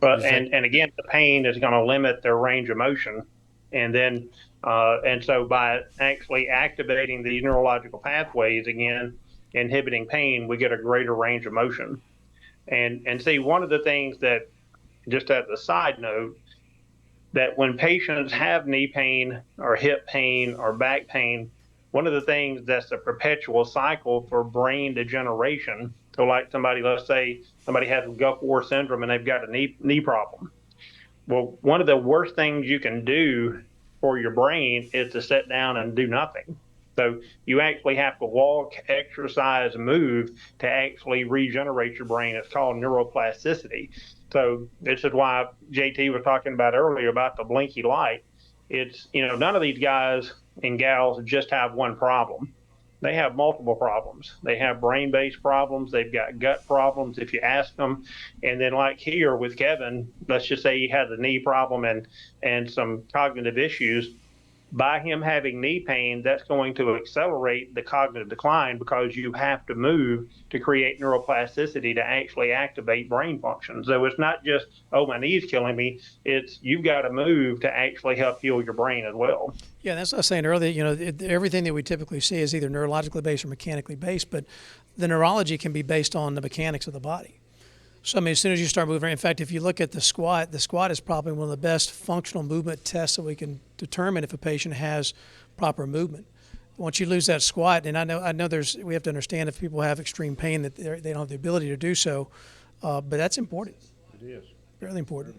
But and again, the pain is going to limit their range of motion, and then and so by actually activating the neurological pathways again, inhibiting pain, we get a greater range of motion. And see, one of the things that, just as a side note, that when patients have knee pain or hip pain or back pain, one of the things that's a perpetual cycle for brain degeneration. So like let's say somebody has Gulf-War syndrome and they've got a knee problem. Well, one of the worst things you can do for your brain is to sit down and do nothing. So you actually have to walk, exercise, move to actually regenerate your brain. It's called neuroplasticity. So this is why JT was talking about earlier about the blinky light. It's, none of these guys and gals just have one problem. They have multiple problems. They have brain-based problems. They've got gut problems if you ask them. And then like here with Kevin, let's just say he has a knee problem and some cognitive issues. By him having knee pain, that's going to accelerate the cognitive decline because you have to move to create neuroplasticity to actually activate brain function. So it's not just, oh, my knee's killing me. It's you've got to move to actually help heal your brain as well. yeah, that's what I was saying earlier. Everything that we typically see is either neurologically based or mechanically based, but the neurology can be based on the mechanics of the body. So, I mean, as soon as you start moving, in fact, if you look at the squat is probably one of the best functional movement tests that we can determine if a patient has proper movement. Once you lose that squat, and I know we have to understand if people have extreme pain that they don't have the ability to do so, but that's important. It is. Really important.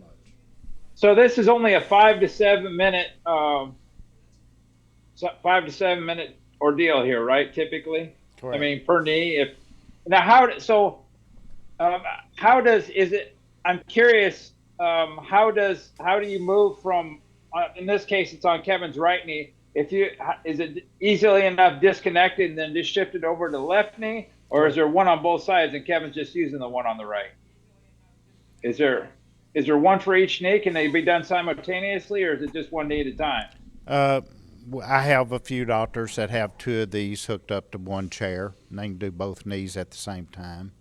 so this is only a 5 to 7 minute, 5 to 7 minute ordeal here, right? Typically, Correct. I mean, per knee. I'm curious, how do you move from, in this case, it's on Kevin's right knee. Is it easily enough disconnected and then just shifted over to the left knee, or is there one on both sides and Kevin's just using the one on the right? Is there one for each knee? Can they be done simultaneously, or is it just one knee at a time? I have a few doctors that have two of these hooked up to one chair, and they can do both knees at the same time.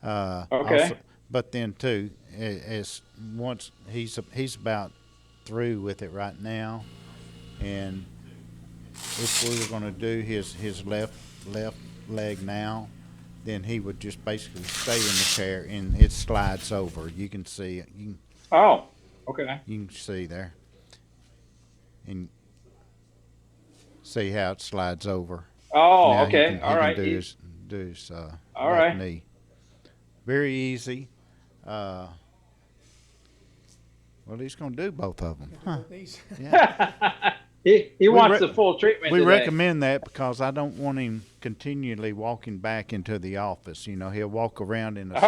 Okay. Also, but then too, as once he's about through with it right now, and if we were going to do his left leg now, then he would just basically stay in the chair and it slides over. You can see it. Oh, okay. You can see there, and see how it slides over. Oh, Now okay. He All right. can do his All left right. knee. Very easy. Well, he's going to do both of them. Huh. These. Yeah. He wants re- the full treatment We today. recommend that because I don't want him continually walking back into the office. You know, he'll walk around in a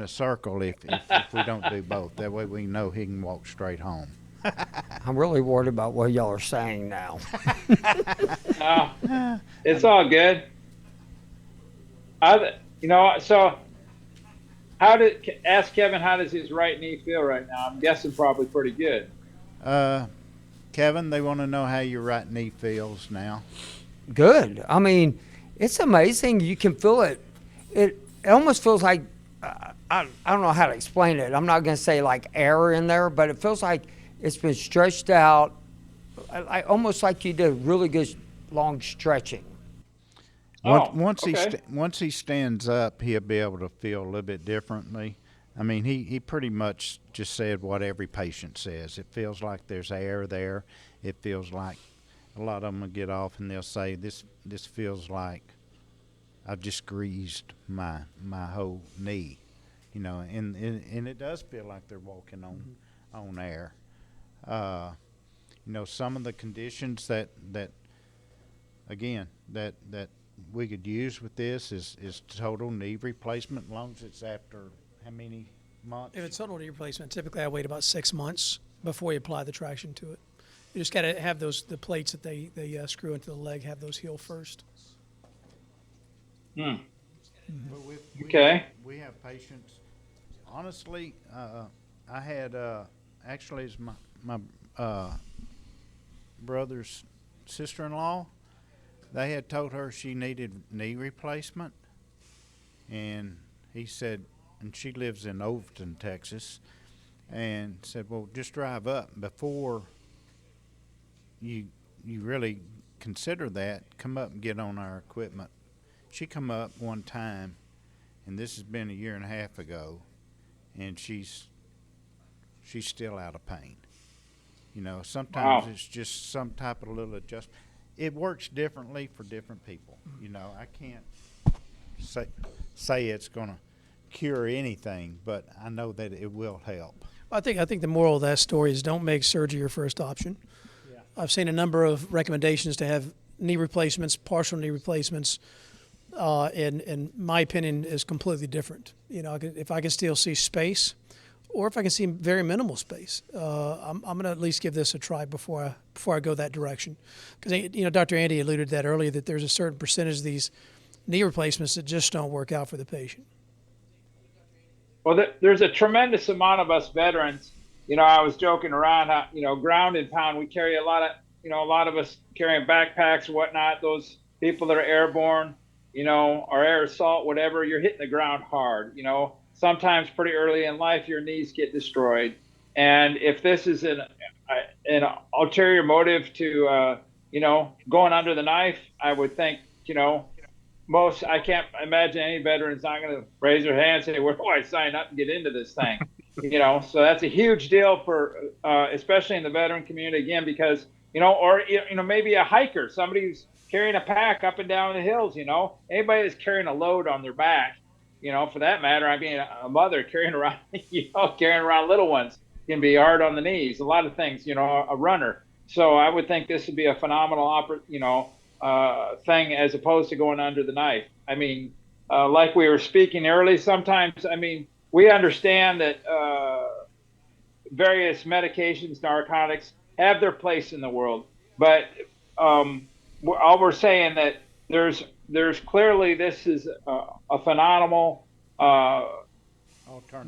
circle, if we don't do both. That way we know he can walk straight home. I'm really worried about what y'all are saying now. No, it's all good. So ask Kevin, how does his right knee feel right now? I'm guessing probably pretty good. Kevin, they want to know how your right knee feels now. Good. I mean, it's amazing. You can feel it. It almost feels like, I don't know how to explain it. I'm not going to say like air in there, but it feels like it's been stretched out, almost like you did really good long stretching. Once okay. once he stands up, he'll be able to feel a little bit differently. I mean, he pretty much just said what every patient says. It feels like there's air there. It feels like a lot of them will get off and they'll say, this feels like I've just greased my whole knee, you know, and it does feel like they're walking on air. You know, some of the conditions that we could use with this is total knee replacement, as long as it's after how many months? If it's total knee replacement, typically I wait about 6 months before you apply the traction to it. You just got to have the plates that they screw into the leg, have those heal first. Hmm. But Okay. we have patients. Honestly, I had actually it's my brother's sister-in-law. They had told her she needed knee replacement, and he said, and she lives in Overton, Texas, and said, well, just drive up before you really consider that. Come up and get on our equipment. She come up one time, and this has been 1.5 years ago, and she's still out of pain. You know, sometimes Wow. it's just some type of little adjustment. It works differently for different people. You know, I can't say it's going to cure anything, but I know that it will help. I think the moral of that story is don't make surgery your first option. Yeah. I've seen a number of recommendations to have knee replacements, partial knee replacements, and my opinion is completely different. You know, if I can still see space, or if I can see very minimal space, I'm going to at least give this a try before I go that direction. Because, you know, Dr. Andy alluded to that earlier, that there's a certain percentage of these knee replacements that just don't work out for the patient. Well, there's a tremendous amount of us veterans. You know, I was joking around how, you know, ground and pound, we carry a lot of us carrying backpacks and whatnot. Those people that are airborne, you know, or air assault, whatever, you're hitting the ground hard. You know, sometimes pretty early in life, your knees get destroyed. And if this is an ulterior motive to, you know, going under the knife, I would think, you know, I can't imagine any veteran's not going to raise their hand and say, where do I sign up and get into this thing? You know, so that's a huge deal for, especially in the veteran community, again, because, you know, or, you know, maybe a hiker, somebody who's carrying a pack up and down the hills, you know, anybody that's carrying a load on their back, you know, for that matter, I mean, a mother carrying around, you know, carrying around little ones can be hard on the knees, a lot of things, you know, a runner. So I would think this would be a phenomenal, you know, thing as opposed to going under the knife. I mean, like we were speaking early, sometimes, I mean, we understand that various medications, narcotics have their place in the world, but all we're saying that there's clearly, this is a phenomenal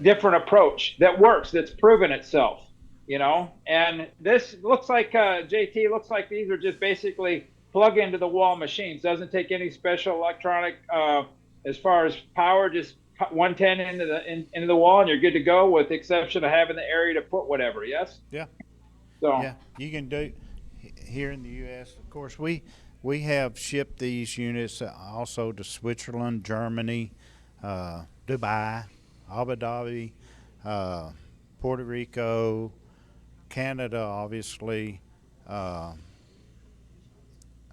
different approach that works, that's proven itself, you know. And this looks like JT looks like these are just basically plug into the wall machines. Doesn't take any special electronic as far as power. Just 110 into the wall, and you're good to go. With the exception of having the area to put whatever. Yes. Yeah. So Yeah, you can do here in the U.S. Of course, we have shipped these units also to Switzerland, Germany, Dubai, Abu Dhabi, Puerto Rico, Canada, obviously. I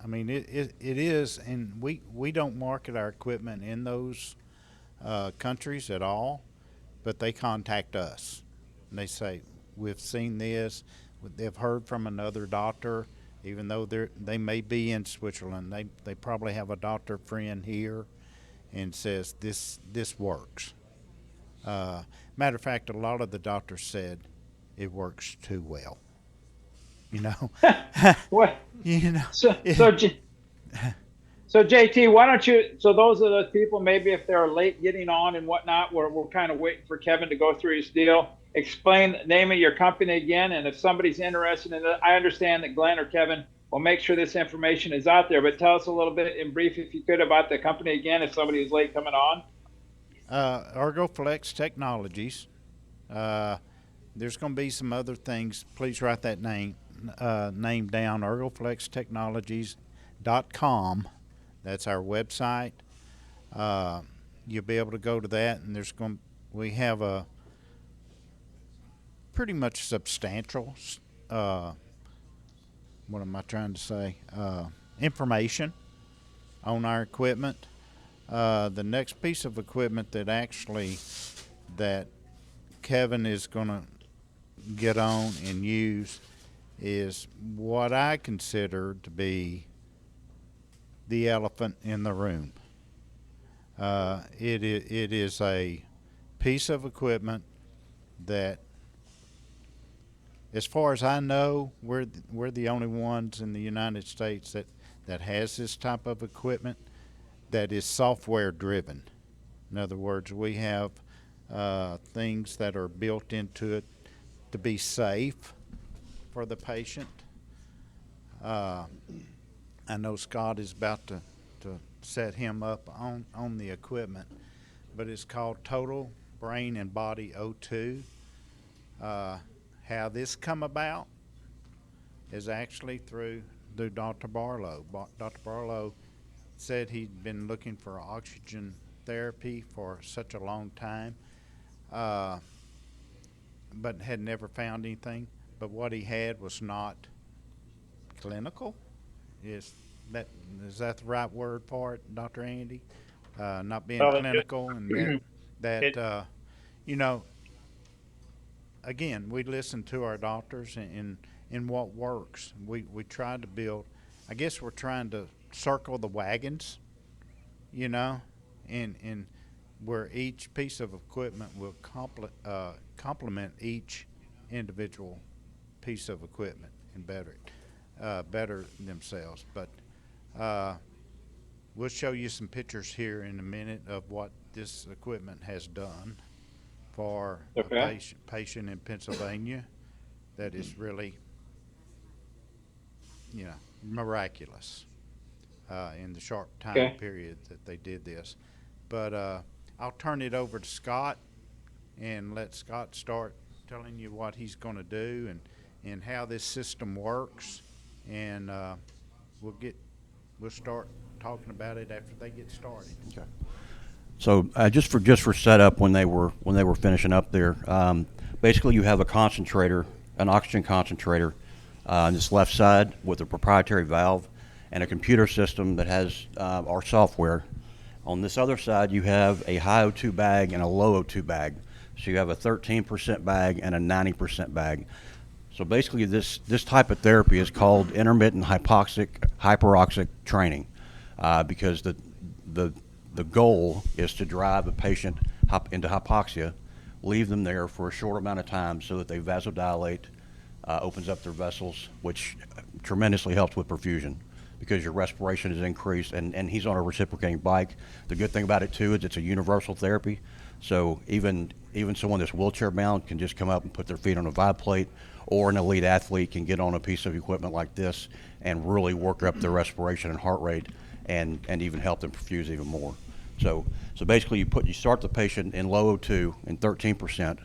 mean, it is, and we don't market our equipment in those countries at all, but they contact us, and they say, we've seen this. They've heard from another doctor, even though they may be in Switzerland. They probably have a doctor friend here and says this works. Matter of fact, a lot of the doctors said it works too well. You know, What? you know. So JT, why don't you? So those are the people. Maybe if they're late getting on and whatnot, we're kind of waiting for Kevin to go through his deal. Explain the name of your company again, and if somebody's interested in it, I understand that Glenn or Kevin will make sure this information is out there. But tell us a little bit in brief, if you could, about the company again, if somebody is late coming on. Ergo-Flex Technologies. There's going to be some other things. Please write that name down. Ergo-Flex-Technologies.com. That's our website. You'll be able to go to that, and we have a pretty much substantial, what am I trying to say? Information on our equipment. The next piece of equipment that Kevin is going to get on and use is what I consider to be the elephant in the room. It is a piece of equipment that, as far as I know, we're the only ones in the United States that has this type of equipment that is software driven. In other words, we have things that are built into it to be safe for the patient. I know Scott is about to set him up on the equipment, but it's called Total Brain and Body O2. How this come about is actually through Dr. Barlow. Dr. Barlow said he'd been looking for oxygen therapy for such a long time, but had never found anything. But what he had was not clinical. Is that the right word for it, Dr. Andy? Not being clinical, and that you know. Again, we listen to our doctors in what works. We try to build. I guess we're trying to circle the wagons, you know, and where each piece of equipment will complement each individual piece of equipment and better themselves. But we'll show you some pictures here in a minute of what this equipment has done for a patient in Pennsylvania that is really, you know, miraculous in the short time period that they did this. But I'll turn it over to Scott and let Scott start telling you what he's going to do and how this system works, and we'll start talking about it after they get started. Okay. So just for setup, when they were finishing up there, basically you have a concentrator, an oxygen concentrator, on this left side with a proprietary valve and a computer system that has our software. On this other side, you have a high O2 bag and a low O2 bag. So you have a 13% bag and a 90% bag. So basically, this type of therapy is called intermittent hyperoxic training, because the goal is to drive a patient into hypoxia, leave them there for a short amount of time so that they vasodilate, opens up their vessels, which tremendously helps with perfusion because your respiration is increased. And he's on a reciprocating bike. The good thing about it too is it's a universal therapy. So even someone that's wheelchair bound can just come up and put their feet on a vibe plate, or an elite athlete can get on a piece of equipment like this and really work up their respiration and heart rate and even help them perfuse even more. So basically you start the patient in low O2 in 13%,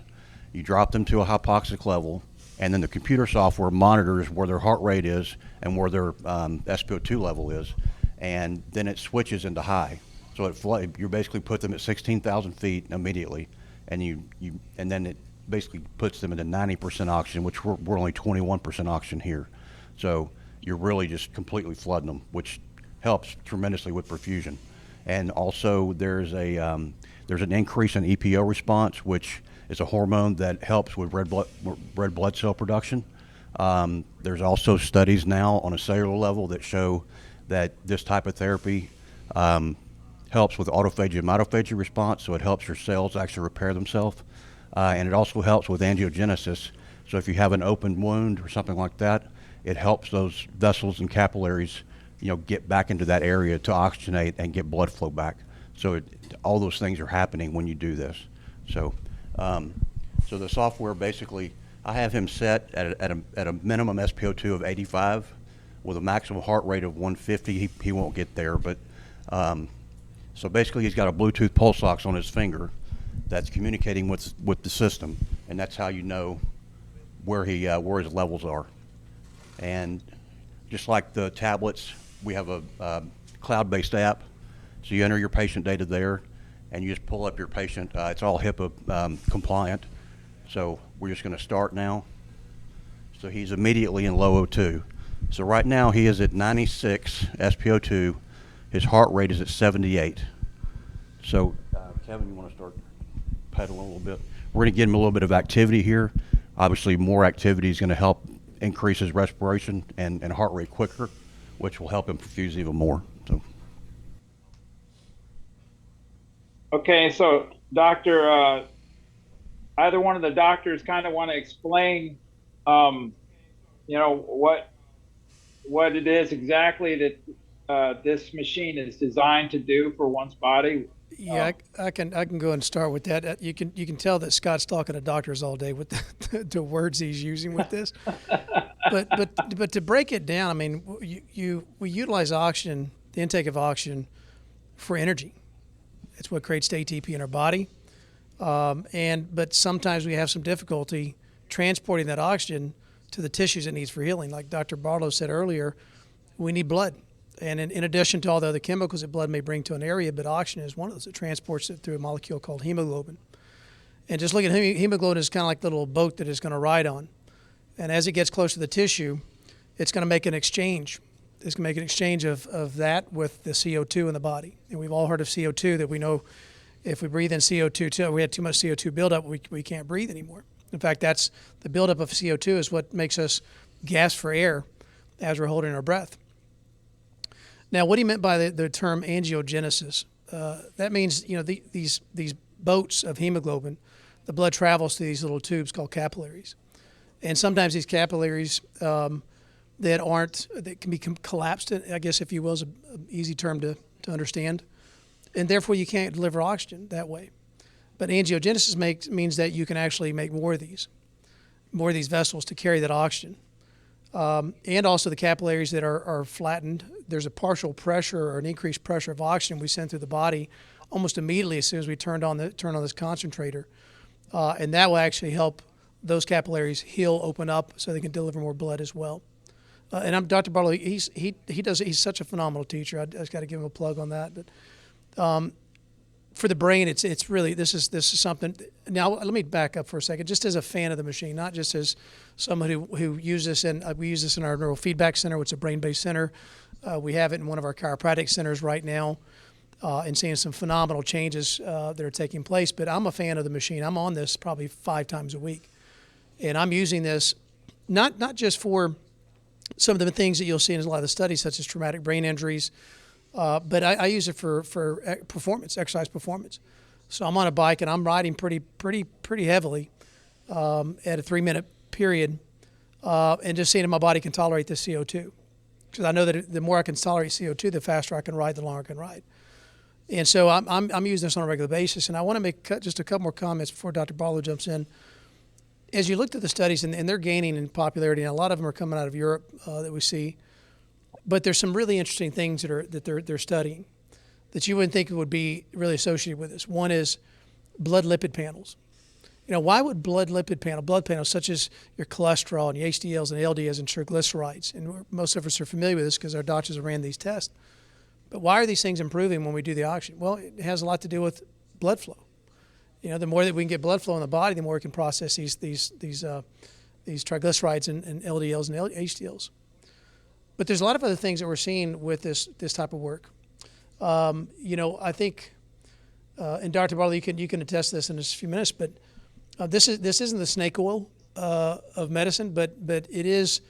you drop them to a hypoxic level, and then the computer software monitors where their heart rate is and where their SpO2 level is, and then it switches into high. So you basically put them at 16,000 feet immediately, and and then it basically puts them into 90% oxygen, which we're only 21% oxygen here. So you're really just completely flooding them, which helps tremendously with perfusion. And also there's an increase in EPO response, which It's a hormone that helps with red blood cell production. There's also studies now on a cellular level that show that this type of therapy helps with autophagy and mitophagy response, so it helps your cells actually repair themselves. And it also helps with angiogenesis. So if you have an open wound or something like that, it helps those vessels and capillaries, get back into that area to oxygenate and get blood flow back. So all those things are happening when you do this. So, so the software basically, I have him set at a minimum SpO2 of 85 with a maximum heart rate of 150. He won't get there, but so basically he's got a Bluetooth pulse ox on his finger that's communicating with the system, and that's how you know where his levels are. And just like the tablets, we have a cloud-based app. So you enter your patient data there, and you just pull up your patient. It's all HIPAA compliant. So we're just going to start now. So he's immediately in low O2. So right now he is at 96 SpO2. His heart rate is at 78. So Kevin, you want to start pedaling a little bit? We're going to get him a little bit of activity here. Obviously, more activity is going to help increase his respiration and heart rate quicker, which will help him perfuse even more. So. Okay, so Doctor, either one of the doctors kind of want to explain, what it is exactly that this machine is designed to do for one's body. Yeah, I can go and start with that. You can tell that Scott's talking to doctors all day with the words he's using with this. But to break it down, I mean, we utilize oxygen, the intake of oxygen, for energy. It's what creates the ATP in our body. But sometimes we have some difficulty transporting that oxygen to the tissues it needs for healing. Like Dr. Barlow said earlier, we need blood. And in addition to all the other chemicals that blood may bring to an area, but oxygen is one of those that transports it through a molecule called hemoglobin. And just look at hemoglobin is kind of like the little boat that it's going to ride on. And as it gets close to the tissue, it's going to make an exchange. It's going to make an exchange of that with the CO2 in the body. And we've all heard of CO2, that we know if we breathe in CO2, we had too much CO2 buildup, we can't breathe anymore. In fact, that's the buildup of CO2 is what makes us gasp for air as we're holding our breath. Now, what he meant by the term angiogenesis, that means, these boats of hemoglobin, the blood travels through these little tubes called capillaries. And sometimes these capillaries that can be collapsed, I guess, if you will, is an easy term to understand. And therefore, you can't deliver oxygen that way. But angiogenesis means that you can actually make more of these vessels to carry that oxygen. And also the capillaries that are flattened, there's a partial pressure or an increased pressure of oxygen we send through the body almost immediately as soon as we turn on this concentrator. And that will actually help those capillaries heal, open up, so they can deliver more blood as well. And Dr. Barlow, he's such a phenomenal teacher. I just got to give him a plug on that. But for the brain, it's really, this is something. Now, let me back up for a second, just as a fan of the machine, not just as someone who uses this, and we use this in our neurofeedback center, which is a brain-based center. We have it in one of our chiropractic centers right now, and seeing some phenomenal changes that are taking place. But I'm a fan of the machine. I'm on this probably 5 times a week. And I'm using this not just for some of the things that you'll see in a lot of the studies, such as traumatic brain injuries, but I use it for performance, exercise performance. So I'm on a bike and I'm riding pretty heavily at a 3-minute period, and just seeing if my body can tolerate the CO2. Because I know that the more I can tolerate CO2, the faster I can ride, the longer I can ride. And so I'm using this on a regular basis. And I want to make just a couple more comments before Dr. Barlow jumps in. As you looked at the studies, and they're gaining in popularity, and a lot of them are coming out of Europe that we see. But there's some really interesting things that they're studying that you wouldn't think would be really associated with this. One is blood lipid panels. Why would blood panels such as your cholesterol and your HDLs and LDLs and triglycerides, and most of us are familiar with this because our doctors have ran these tests. But why are these things improving when we do the oxygen? Well, it has a lot to do with blood flow. The more that we can get blood flow in the body, the more we can process these triglycerides and LDLs and HDLs. But there's a lot of other things that we're seeing with this type of work. I think, and Dr. Barlow, you can attest to this in just a few minutes, but This isn't the snake oil of medicine, but it is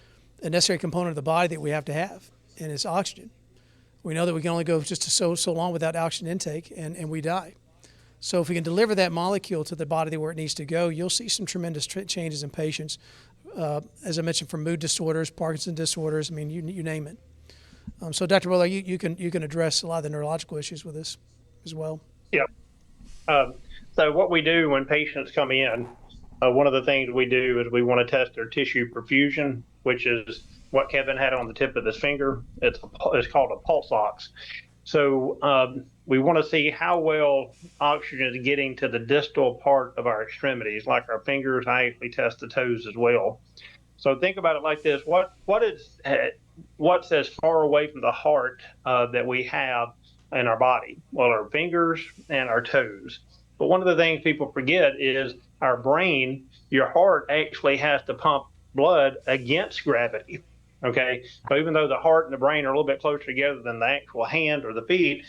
a necessary component of the body that we have to have, and it's oxygen. We know that we can only go just so long without oxygen intake, and we die. So if we can deliver that molecule to the body where it needs to go, you'll see some tremendous changes in patients. As I mentioned, from mood disorders, Parkinson's disorders, I mean, you name it. So Dr. Weller, you can address a lot of the neurological issues with this as well. Yeah. So what we do when patients come in, one of the things we do is we want to test their tissue perfusion, which is what Kevin had on the tip of his finger. It's called a pulse ox. So we want to see how well oxygen is getting to the distal part of our extremities, like our fingers. I actually test the toes as well. So think about it like this: what's as far away from the heart that we have in our body? Well, our fingers and our toes. But one of the things people forget is our brain. Your heart actually has to pump blood against gravity. Okay, so even though the heart and the brain are a little bit closer together than the actual hand or the feet,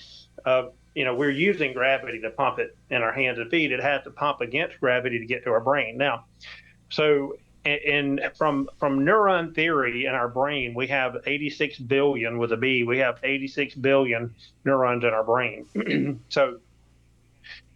we're using gravity to pump it in our hands and feet. It has to pump against gravity to get to our brain. Now, so from neuron theory in our brain, we have 86 billion with a B. We have 86 billion neurons in our brain. So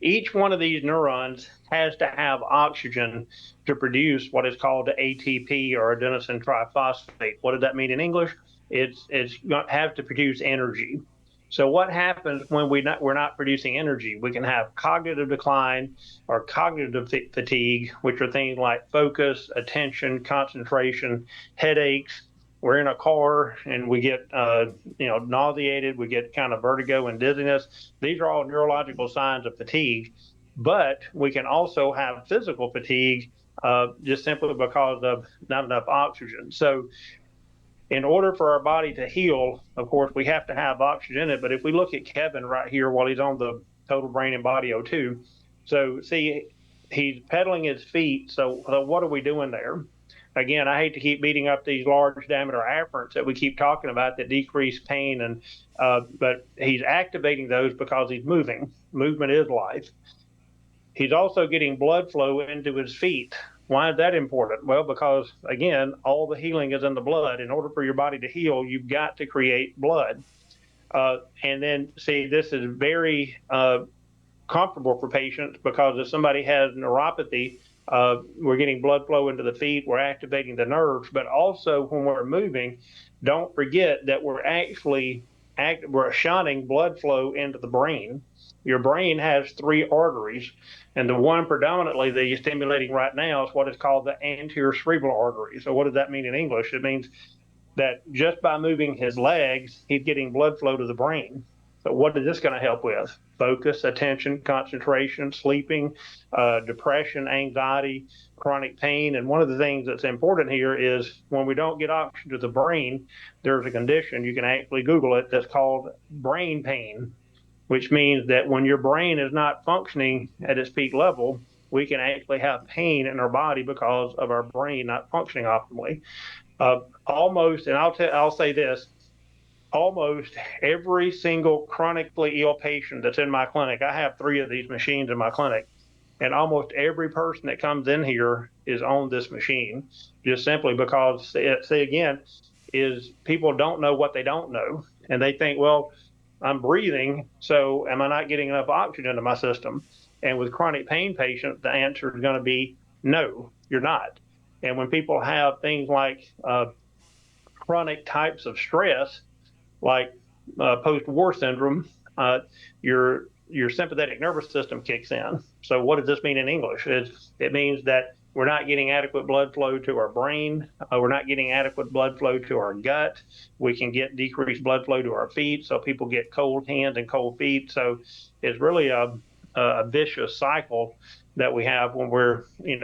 each one of these neurons has to have oxygen to produce what is called ATP, or adenosine triphosphate. What does that mean in English? It's going to have to produce energy. So what happens when we're not producing energy? We can have cognitive decline or cognitive fatigue, which are things like focus, attention, concentration, headaches. We're in a car and we get nauseated, we get kind of vertigo and dizziness. These are all neurological signs of fatigue. But we can also have physical fatigue just simply because of not enough oxygen. So in order for our body to heal, of course, we have to have oxygen in it. But if we look at Kevin right here while he's on the total brain and body O2, so see, he's pedaling his feet. So what are we doing there? Again, I hate to keep beating up these large diameter afferents that we keep talking about that decrease pain, but he's activating those because he's moving. Movement is life. He's also getting blood flow into his feet. Why is that important? Well, because again, all the healing is in the blood. In order for your body to heal, you've got to create blood. And then see, this is very comfortable for patients because if somebody has neuropathy, we're getting blood flow into the feet, we're activating the nerves, but also when we're moving, don't forget that we're shunting blood flow into the brain. Your brain has 3 arteries, and the one predominantly that you're stimulating right now is what is called the anterior cerebral artery. So what does that mean in English? It means that just by moving his legs, he's getting blood flow to the brain. So what is this going to help with? Focus, attention, concentration, sleeping, depression, anxiety, chronic pain. And one of the things that's important here is when we don't get oxygen to the brain, there's a condition, you can actually Google it, that's called brain pain, which means that when your brain is not functioning at its peak level, we can actually have pain in our body because of our brain not functioning optimally. I'll say this, almost every single chronically ill patient that's in my clinic, I have 3 of these machines in my clinic, and almost every person that comes in here is on this machine, just simply because, is people don't know what they don't know. And they think, well, I'm breathing, so am I not getting enough oxygen into my system? And with chronic pain patients, the answer is going to be no, you're not. And when people have things like chronic types of stress, like post-war syndrome, your sympathetic nervous system kicks in. So what does this mean in English? It means that we're not getting adequate blood flow to our brain. We're not getting adequate blood flow to our gut. We can get decreased blood flow to our feet. So people get cold hands and cold feet. So it's really a vicious cycle that we have when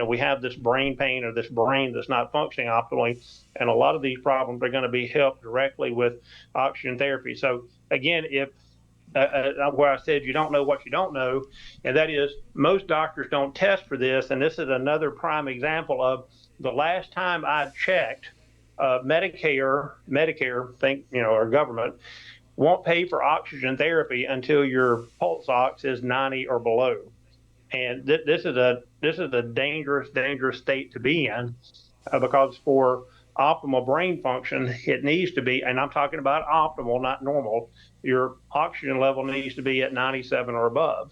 we have this brain pain or this brain that's not functioning optimally. And a lot of these problems are going to be helped directly with oxygen therapy. So again, if where I said you don't know what you don't know, and that is most doctors don't test for this. And this is another prime example of the last time I checked, Medicare, our government won't pay for oxygen therapy until your pulse ox is 90 or below. And this is a dangerous state to be in, because for optimal brain function, it needs to be, and I'm talking about optimal, not normal. Your oxygen level needs to be at 97 or above.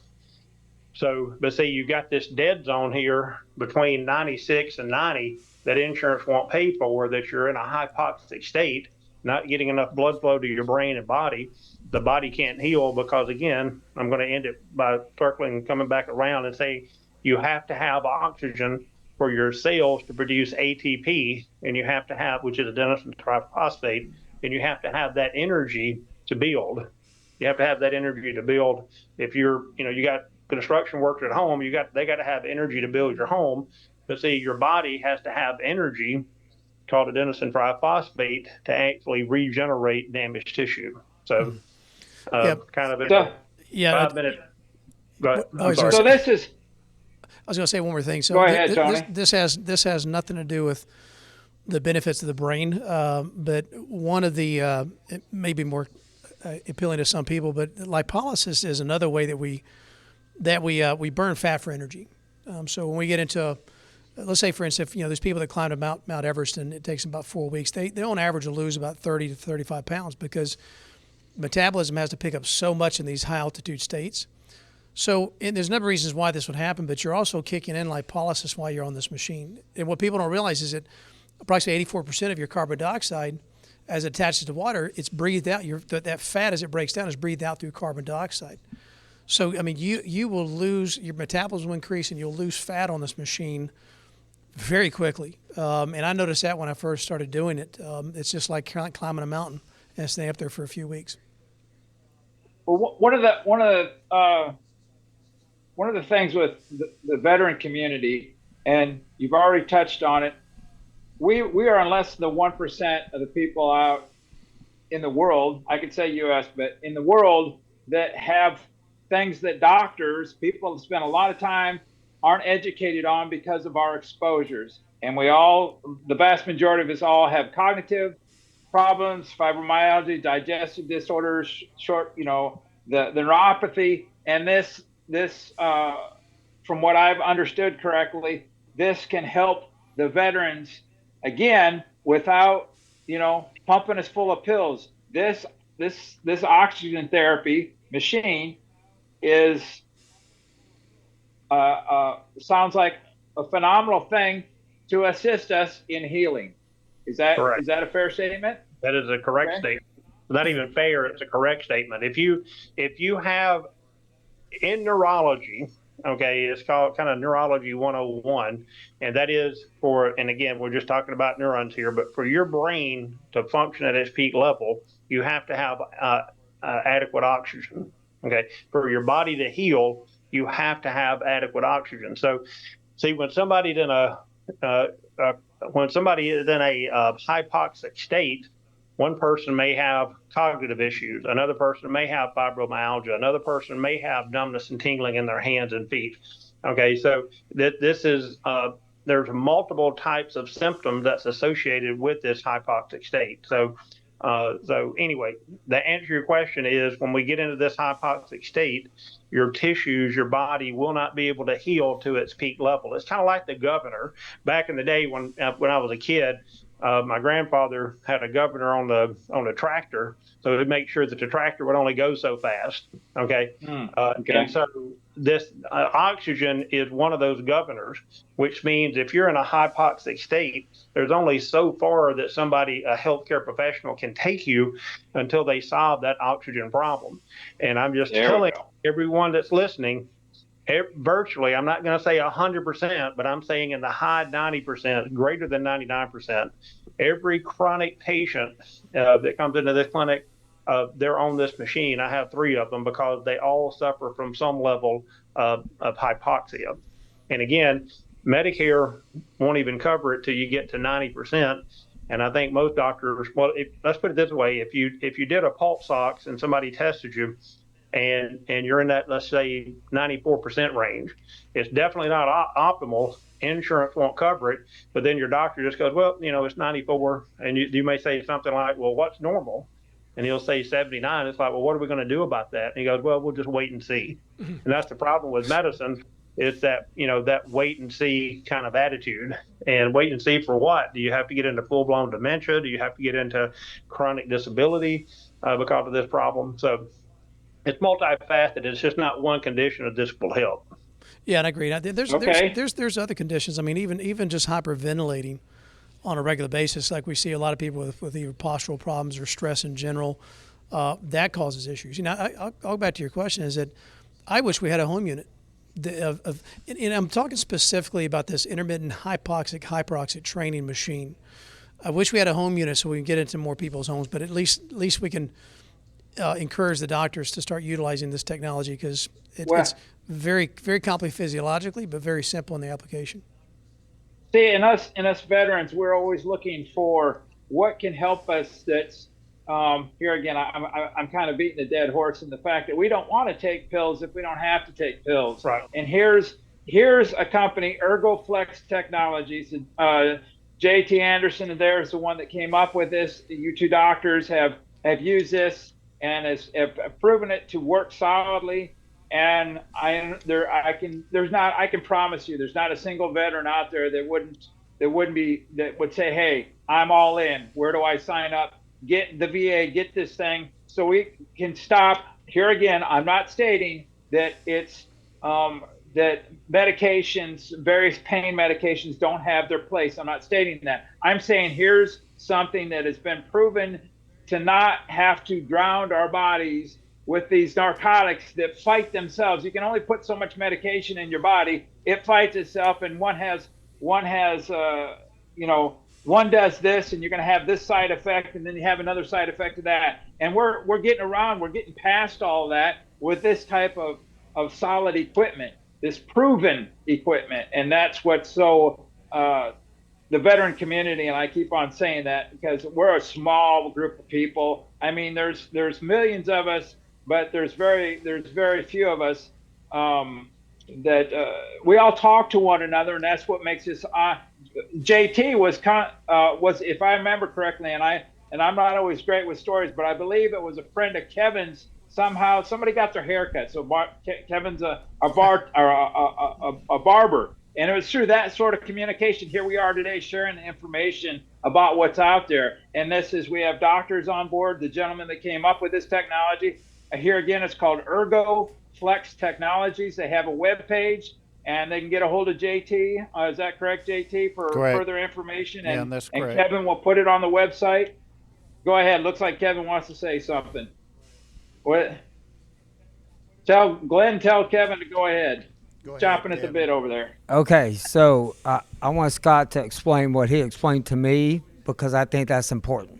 So, but see, you got this dead zone here between 96 and 90 that insurance won't pay for, that you're in a hypoxic state, not getting enough blood flow to your brain and body. The body can't heal because, again, I'm going to end it by circling and coming back around and say you have to have oxygen for your cells to produce ATP, and you have to have, which is adenosine triphosphate, and you have to have that energy to build. You have to have that energy to build. If you're, you got construction workers at home, they got to have energy to build your home. But see, your body has to have energy called adenosine triphosphate to actually regenerate damaged tissue. So, Yep. kind of So, Yeah. 5 minute. But Oh, I'm sorry. so this is, I was going to say one more thing. So Go ahead, Tony. This has nothing to do with the benefits of the brain, but one of the it may be more appealing to some people, but lipolysis is another way that we burn fat for energy. So when we get into, let's say for instance, if there's people that climb to Mount Everest and it takes them about 4 weeks, they on average will lose about 30 to 35 pounds because metabolism has to pick up so much in these high altitude states. So, and there's a number of reasons why this would happen, but you're also kicking in lipolysis while you're on this machine. And what people don't realize is that approximately 84% of your carbon dioxide, as it attaches to water, it's breathed out. That fat, as it breaks down, is breathed out through carbon dioxide. So, I mean, you will lose, your metabolism will increase, and you'll lose fat on this machine very quickly. And I noticed that when I first started doing it. It's just like climbing a mountain and staying up there for a few weeks. well, one of the things with the veteran community, and you've already touched on it, we are in less than the 1% of the people out in the world, I could say US, but in the world, that have things that people spend a lot of time, aren't educated on because of our exposures. And the vast majority of us all have cognitive problems, fibromyalgia, digestive disorders, the neuropathy, and this from what I've understood correctly, this can help the veterans again without pumping us full of pills. This oxygen therapy machine is sounds like a phenomenal thing to assist us in healing. Is that Correct. Is that a fair statement? That is a correct statement. Not even fair, it's a correct statement. If you have in neurology, okay, it's called kind of neurology 101, and that is and again, we're just talking about neurons here, but for your brain to function at its peak level, you have to have adequate oxygen. Okay, for your body to heal, you have to have adequate oxygen. So, see, when somebody is in a hypoxic state, one person may have cognitive issues, another person may have fibromyalgia, another person may have numbness and tingling in their hands and feet. Okay, so this is there's multiple types of symptoms that's associated with this hypoxic state. So anyway, the answer to your question is, when we get into this hypoxic state, your tissues, your body will not be able to heal to its peak level. It's kind of like the governor. Back in the day when I was a kid, my grandfather had a governor on the tractor, so to make sure that the tractor would only go so fast. Okay. Okay. And so this oxygen is one of those governors, which means if you're in a hypoxic state, there's only so far that a healthcare professional can take you until they solve that oxygen problem. And I'm just telling everyone that's listening, virtually, I'm not going to say 100%, but I'm saying in the high 90%, greater than 99%, every chronic patient that comes into this clinic, they're on this machine. I have 3 of them because they all suffer from some level of hypoxia. And again, Medicare won't even cover it till you get to 90%. And I think most doctors, let's put it this way: if you did a pulse ox and somebody tested you, and you're in that, let's say, 94% range, it's definitely not optimal. Insurance won't cover it, but then your doctor just goes, well, it's 94, and you may say something like, well, what's normal? And he'll say 79. It's like, well, what are we going to do about that? And he goes, well, we'll just wait and see. And that's the problem with medicine. It's that, that wait and see kind of attitude. And wait and see for what? Do you have to get into full blown dementia? Do you have to get into chronic disability because of this problem? So it's multifaceted. It's just not one condition of this will help. Yeah, and I agree. Okay. There's other conditions. I mean, even just hyperventilating on a regular basis, like we see a lot of people with either postural problems or stress in general, that causes issues. I'll go back to your question. Is that I wish we had a home unit. And I'm talking specifically about this intermittent hypoxic training machine. I wish we had a home unit so we can get into more people's homes, but at least we can encourage the doctors to start utilizing this technology, because it's very, very complicated physiologically, but very simple in the application. See, and us veterans, we're always looking for what can help us. That's here again. I'm kind of beating a dead horse in the fact that we don't want to take pills if we don't have to take pills. Right. And here's a company, Ergo-Flex Technologies. JT Anderson there is the one that came up with this. You two doctors have used this and have proven it to work solidly. And I can promise you, there's not a single veteran out there that would say, hey, I'm all in. Where do I sign up? Get the VA, get this thing, so we can stop. Here again, I'm not stating that it's that medications, various pain medications, don't have their place. I'm not stating that. I'm saying here's something that has been proven to not have to drown our bodies with these narcotics that fight themselves. You can only put so much medication in your body. It fights itself, and one does this, and you're going to have this side effect, and then you have another side effect of that. And we're getting past all that with this type of solid equipment, this proven equipment. And that's what's so, the veteran community, and I keep on saying that because we're a small group of people. I mean, there's millions of us, but there's very few of us that we all talk to one another, and that's what makes this. JT was, if I remember correctly, and I'm not always great with stories, but I believe it was a friend of Kevin's. Somehow somebody got their hair cut, so Kevin's a barber, and it was through that sort of communication. Here we are today, sharing the information about what's out there. And we have doctors on board. The gentleman that came up with this technology. Here again, it's called Ergo-Flex Technologies. They have a web page, and they can get a hold of JT. Is that correct, JT, for further information? Yeah, that's correct. And Kevin will put it on the website. Go ahead. Looks like Kevin wants to say something. What? Tell Kevin to go ahead. Chopping at the bit over there. Okay, so I want Scott to explain what he explained to me, because I think that's important.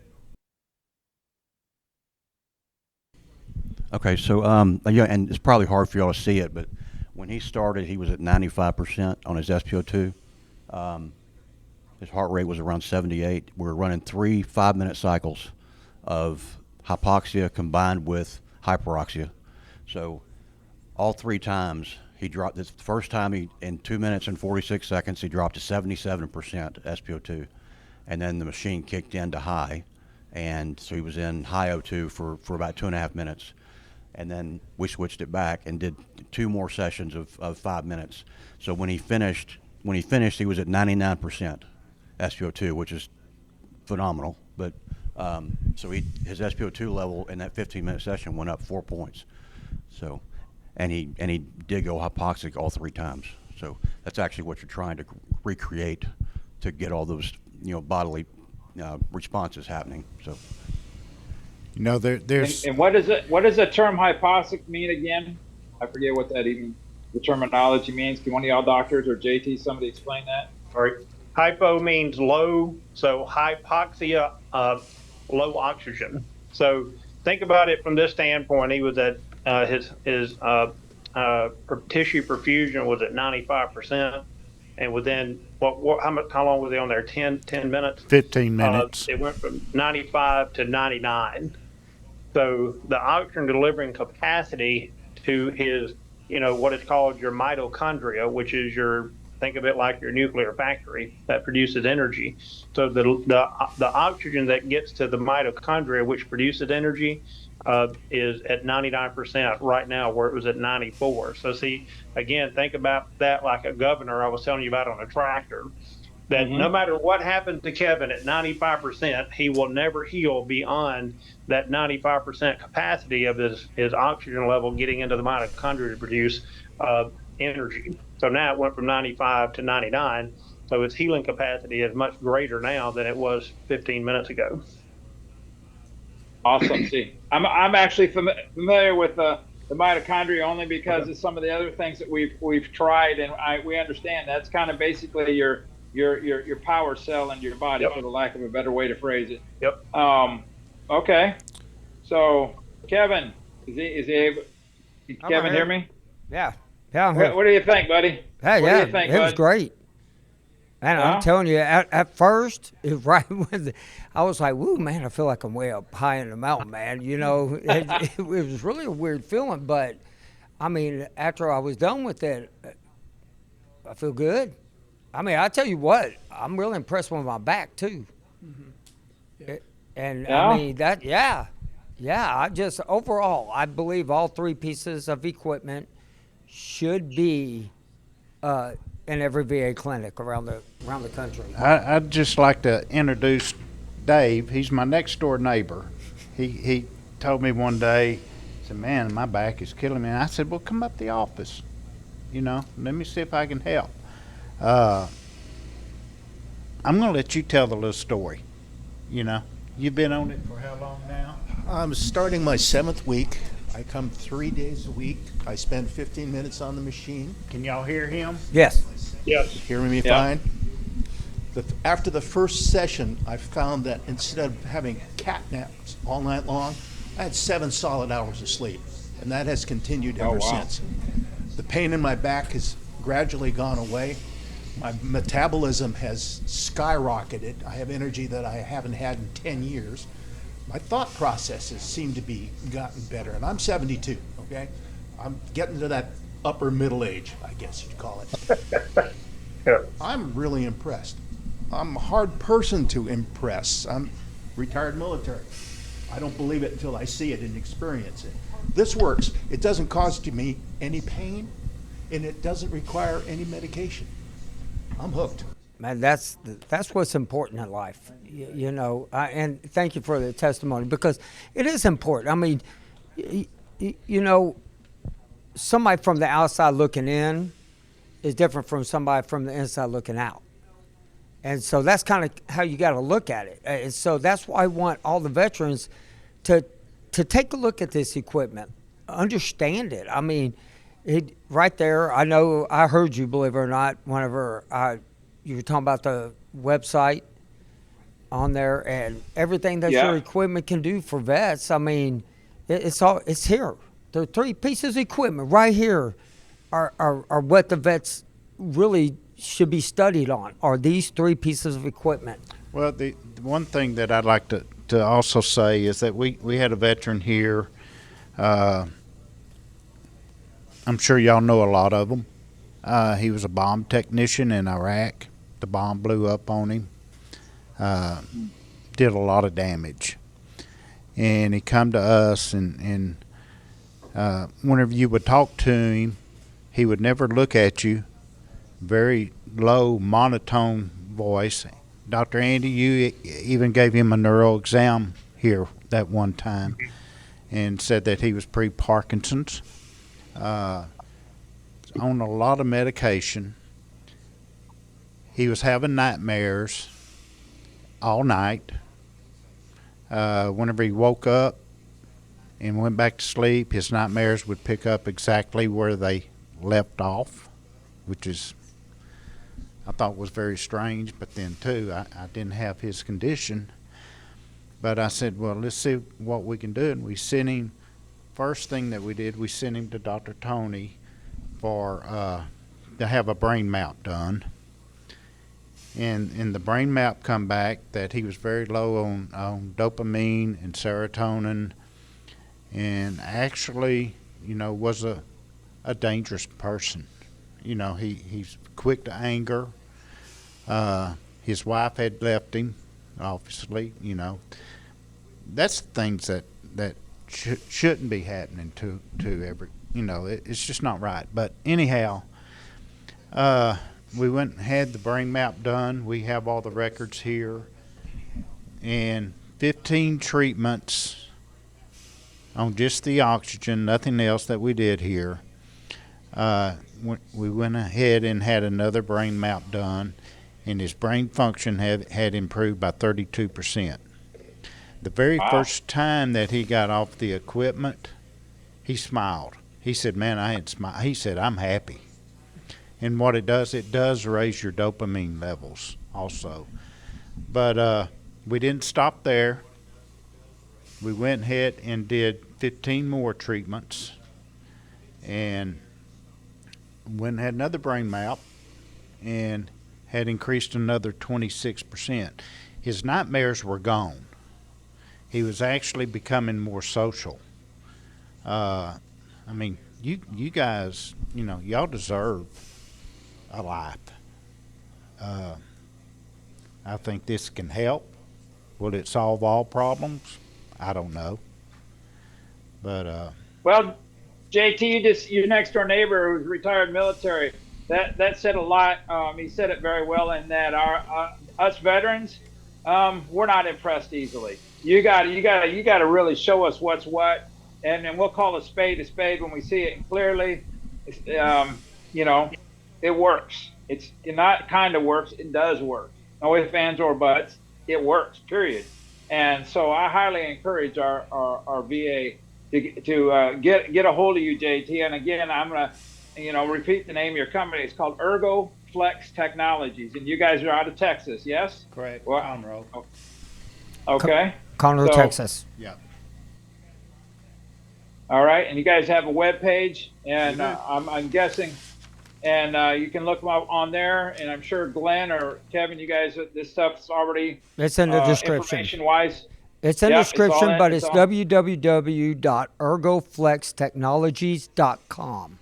Okay, so yeah, and it's probably hard for y'all to see it, but when he started, he was at 95% on his SpO2. His heart rate was around 78. We were running 3 5-minute cycles of hypoxia combined with hyperoxia. So all 3 times he dropped. This first time in 2 minutes and 46 seconds, he dropped to 77% SpO2, and then the machine kicked into high, and so he was in high O2 for about 2.5 minutes. And then we switched it back and did 2 more sessions of 5 minutes. So when he finished, he was at 99% SpO2, which is phenomenal. But so his SpO2 level in that 15-minute session went up 4 points. So, and he did go hypoxic all 3 times. So that's actually what you're trying to recreate to get all those bodily responses happening. So. There's and what does the term hypoxic mean again? I forget what that even the terminology means. Can one of y'all doctors or JT somebody explain that? All right. Hypo means low, so hypoxia, low oxygen. So think about it from this standpoint. He was at his tissue perfusion was at 95%, and within how long was he on there? 10 minutes. 15 minutes. It went from 95 to 99. So the oxygen delivering capacity to his, what is called your mitochondria, which is your think of it like your nuclear factory that produces energy. So the oxygen that gets to the mitochondria, which produces energy, is at 99% right now, where it was at 94. So see, again, think about that like a governor I was telling you about on a tractor. That no matter what happened to Kevin at 95%, he will never heal beyond that 95% capacity of his oxygen level getting into the mitochondria to produce energy. So now it went from 95 to 99. So its healing capacity is much greater now than it was 15 minutes ago. Awesome. See, I'm actually familiar with the mitochondria only because of some of the other things that we've tried, and we understand that's kind of basically your power cell in your body, Yep. for the lack of a better way to phrase it. Yep. Okay. So Kevin, is he able? I'm Kevin, hear here. me? Yeah. Yeah, I'm here. What do you think, buddy? Hey, what yeah, do you think, it was bud? great. And Huh? I'm telling you, at first, right when I was like, "Woo, man, I feel like I'm way up high in the mountain, man." You know, it was really a weird feeling. But I mean, after I was done with it, I feel good. I mean, I tell you what, I'm really impressed with my back too. And Yeah? I mean yeah. I just overall, I believe all three pieces of equipment should be in every VA clinic around the country. I'd just like to introduce Dave. He's my next door neighbor. He told me one day, he said, "Man, my back is killing me." And I said, "Well, come up to the office. You know, let me see if I can help." I'm going to let you tell the little story. You know, you've been on it for how long now? I'm starting my 7th week. I come 3 days a week. I spend 15 minutes on the machine. Can y'all hear him? Yes. Yes. Hearing me Yeah. fine? After the first session, I found that instead of having cat naps all night long, I had 7 solid hours of sleep, and that has continued ever wow. since. The pain in my back has gradually gone away. My metabolism has skyrocketed. I have energy that I haven't had in 10 years. My thought processes seem to be gotten better, and I'm 72, okay? I'm getting to that upper middle age, I guess you'd call it. Yeah. I'm really impressed. I'm a hard person to impress. I'm retired military. I don't believe it until I see it and experience it. This works. It doesn't cause me any pain, and it doesn't require any medication. I'm hooked. Man, that's what's important in life, you know. And thank you for the testimony, because it is important. I mean, you know, somebody from the outside looking in is different from somebody from the inside looking out. And so that's kind of how you got to look at it. And so that's why I want all the veterans to take a look at this equipment, understand it. I mean, it right there. I know I heard you, believe it or not, whenever you were talking about the website on there and everything that your equipment can do for vets. I mean, it's here. The 3 pieces of equipment right here are what the vets really should be studied on, are these 3 pieces of equipment. Well, the one thing that I'd like to also say is that we had a veteran here. I'm sure y'all know a lot of them. He was a bomb technician in Iraq. The bomb blew up on him. Did a lot of damage. And he come to us, and whenever you would talk to him, he would never look at you. Very low, monotone voice. Dr. Andy, you even gave him a neuro exam here that one time and said that he was pre-Parkinson's. On a lot of medication. He was having nightmares all night. Whenever he woke up and went back to sleep, his nightmares would pick up exactly where they left off, which is, I thought was very strange. But then too, I didn't have his condition. But I said, well, let's see what we can do. And we sent him, first thing that we did, we sent him to Dr. Tony for to have a brain map done. And the brain map come back that he was very low on dopamine and serotonin, and actually, you know, was a dangerous person. You know, he's quick to anger. His wife had left him, obviously. You know, that's things that shouldn't be happening to every. You know, it's just not right. But anyhow, we went and had the brain map done. We have all the records here, and 15 treatments on just the oxygen, nothing else that we did here. We went ahead and had another brain map done, and his brain function had improved by 32%. The very first time that he got off the equipment, he smiled. He said, "Man, I had smiled." He said, "I'm happy." And what it does raise your dopamine levels also. But we didn't stop there. We went ahead and did 15 more treatments, and went and had another brain map, and had increased another 26%. His nightmares were gone. He was actually becoming more social. I mean, you guys, you know, y'all deserve a life. I think this can help. Will it solve all problems? I don't know. But Well, JT, your next door neighbor who's retired military, that said a lot. He said it very well in that us veterans, we're not impressed easily. You got to really show us what's what, and we'll call a spade when we see it clearly. You know, it works. It's not kind of works. It does work. No ifs, ands, or buts. It works. Period. And so I highly encourage our VA to get a hold of you, JT. And again, I'm gonna repeat the name of your company. It's called Ergo-Flex Technologies, and you guys are out of Texas, yes? correct, Well, Conroe. Okay. Conroe, So- Texas. Yeah. All right, and you guys have a web page, and We do. I'm guessing, and you can look them up on there. And I'm sure Glenn or Kevin, you guys, this stuff's already It's in the description. information-wise. It's in the Yep, it's all description, in- but it's it's all- www.ergoflextechnologies.com.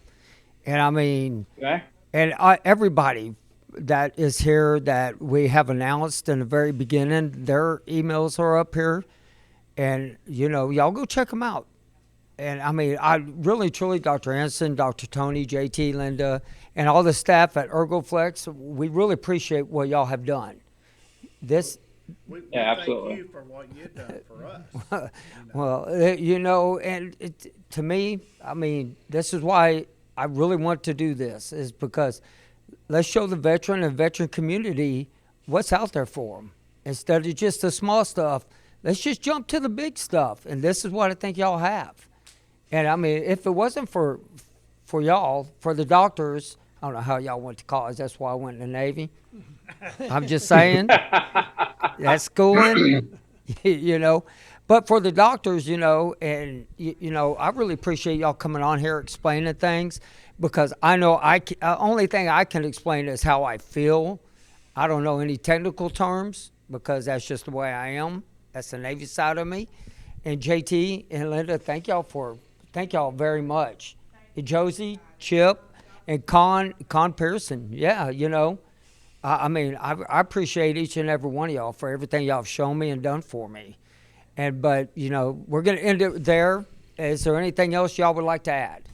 And I mean, Okay. and everybody that is here that we have announced in the very beginning, their emails are up here. And, you know, y'all go check them out. And I mean, I really, truly, Dr. Anson, Dr. Tony, JT, Linda, and all the staff at Ergo-Flex, we really appreciate what y'all have done. This, We Yeah, thank absolutely. you for what you've done for us. well, you know, and to me, I mean, this is why I really want to do this, is because let's show the veteran and veteran community what's out there for them. Instead of just the small stuff, let's just jump to the big stuff. And this is what I think y'all have. And I mean, if it wasn't for y'all, for the doctors, I don't know how y'all went to college. That's why I went in the Navy. I'm just saying. That's schooling, you know. But for the doctors, you know, and, you know, I really appreciate y'all coming on here explaining things, because I know only thing I can explain is how I feel. I don't know any technical terms, because that's just the way I am. That's the Navy side of me. And JT and Linda, thank y'all very much. And Josie, Chip, and Con Pearson. Yeah, you know. I mean, I appreciate each and every one of y'all for everything y'all have shown me and done for me. But, you know, we're going to end it there. Is there anything else y'all would like to add?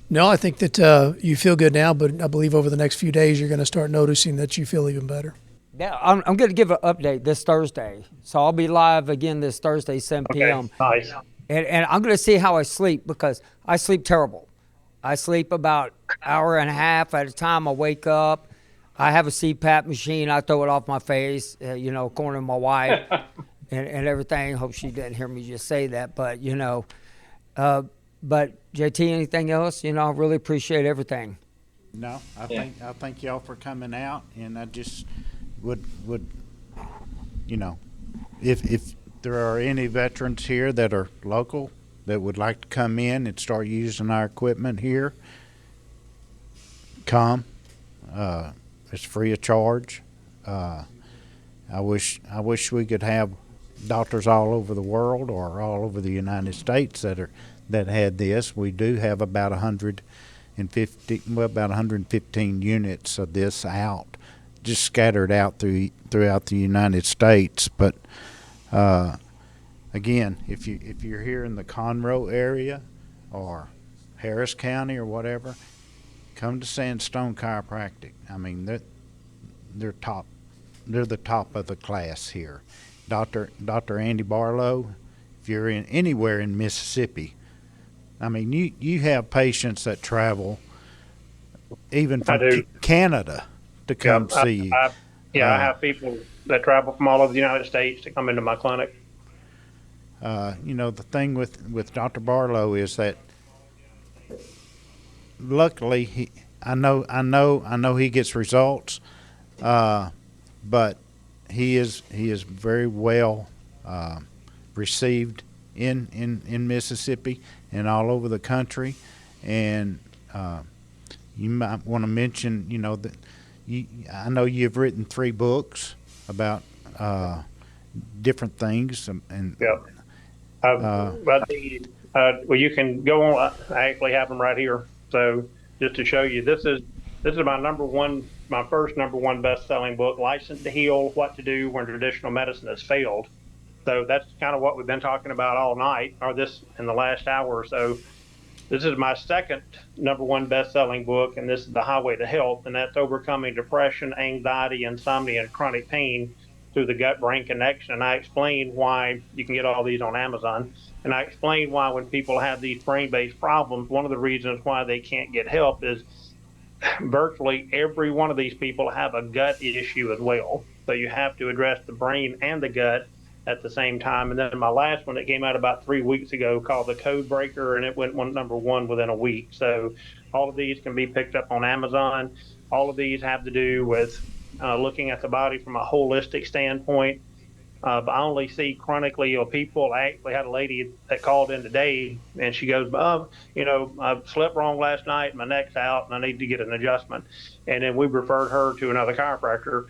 No, I think that you feel good now, but I believe over the next few days you're going to start noticing that you feel even better. Yeah, I'm going to give an update this Thursday. So I'll be live again this Thursday, 7 p.m. Nice. And I'm going to see how I sleep, because I sleep terrible. I sleep about an hour and a half at a time. I wake up. I have a CPAP machine. I throw it off my face, you know, according to my wife and everything. Hope she didn't hear me just say that. But, you know, but JT, anything else? You know, I really appreciate everything. No, I thank y'all for coming out, and I just would you know, if there are any veterans here that are local that would like to come in and start using our equipment here, come. It's free of charge. I wish we could have doctors all over the world or all over the United States that had this. We do have about 100 about 115 units of this out, just scattered out throughout the United States. But again, if you're here in the Conroe area or Harris County or whatever, come to Sandstone Chiropractic. I mean, they're top. They're the top of the class here. Dr. Andy Barlow, if you're anywhere in Mississippi, I mean, you have patients that travel even from Canada to come see you. I have people that travel from all over the United States to come into my clinic. The thing with Dr. Barlow is that luckily I know he gets results, but he is very well received in Mississippi and all over the country. And you might want to mention, that I know you've written 3 books about different things, and But you can go on. I actually have them right here. So just to show you, this is my first number one best-selling book, Licensed to Heal: What to Do When Traditional Medicine Has Failed. So that's kind of what we've been talking about all night, or this in the last hour or so. This is my second number one best-selling book, and this is The Highway to Health, and that's overcoming depression, anxiety, insomnia, and chronic pain through the gut-brain connection. And I explain why you can get all these on Amazon. And I explain why when people have these brain-based problems, one of the reasons why they can't get help is virtually every one of these people have a gut issue as well. So you have to address the brain and the gut at the same time. And then my last one that came out about 3 weeks ago called The Code Breaker, and it went number one within a week. So all of these can be picked up on Amazon. All of these have to do with looking at the body from a holistic standpoint. But I only see chronically ill people. I actually had a lady that called in today, and she goes, I slept wrong last night, my neck's out, and I need to get an adjustment. And then we referred her to another chiropractor,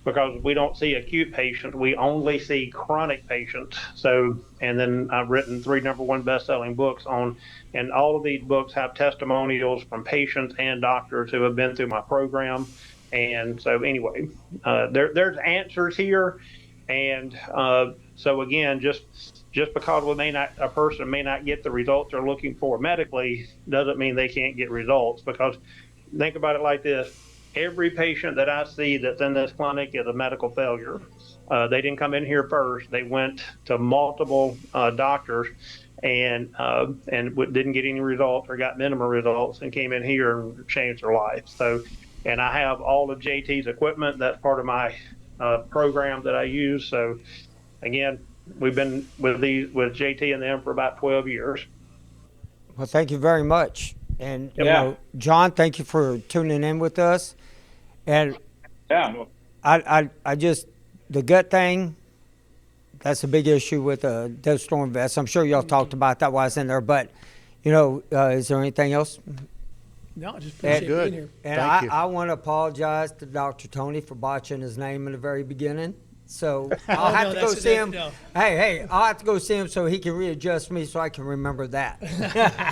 because we don't see acute patients, we only see chronic patients. So, and then I've written 3 number one best-selling books and all of these books have testimonials from patients and doctors who have been through my program. And so anyway, there's answers here. And so again, just because a person may not get the results they're looking for medically, doesn't mean they can't get results. Because think about it like this: every patient that I see that's in this clinic is a medical failure. They didn't come in here first. They went to multiple doctors and didn't get any results or got minimal results, and came in here and changed their life. So, and I have all of JT's equipment. That's part of my program that I use. So again, we've been with JT and them for about 12 years. Well, thank you very much. And, John, thank you for tuning in with us. And I just, the gut thing, that's a big issue with those storm vests. I'm sure y'all talked about that while I was in there. But, is there anything else? No, just appreciate being here. And I want to apologize to Dr. Tony for botching his name in the very beginning. So I'll have to go see him. No. Hey, I'll have to go see him so he can readjust me so I can remember that.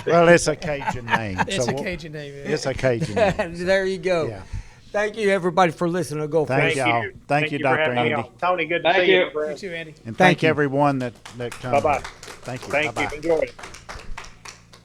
Well, it's a Cajun name. It's a Cajun name. Yeah. It's a Cajun name. There you go. Yeah. Thank you, everybody, for listening to Go Thank y'all. Thank you, Dr. Andy. Tony, good to see you. You too, Andy. And thank everyone that comes. Bye-bye. Thank you. Thank you. Enjoy it.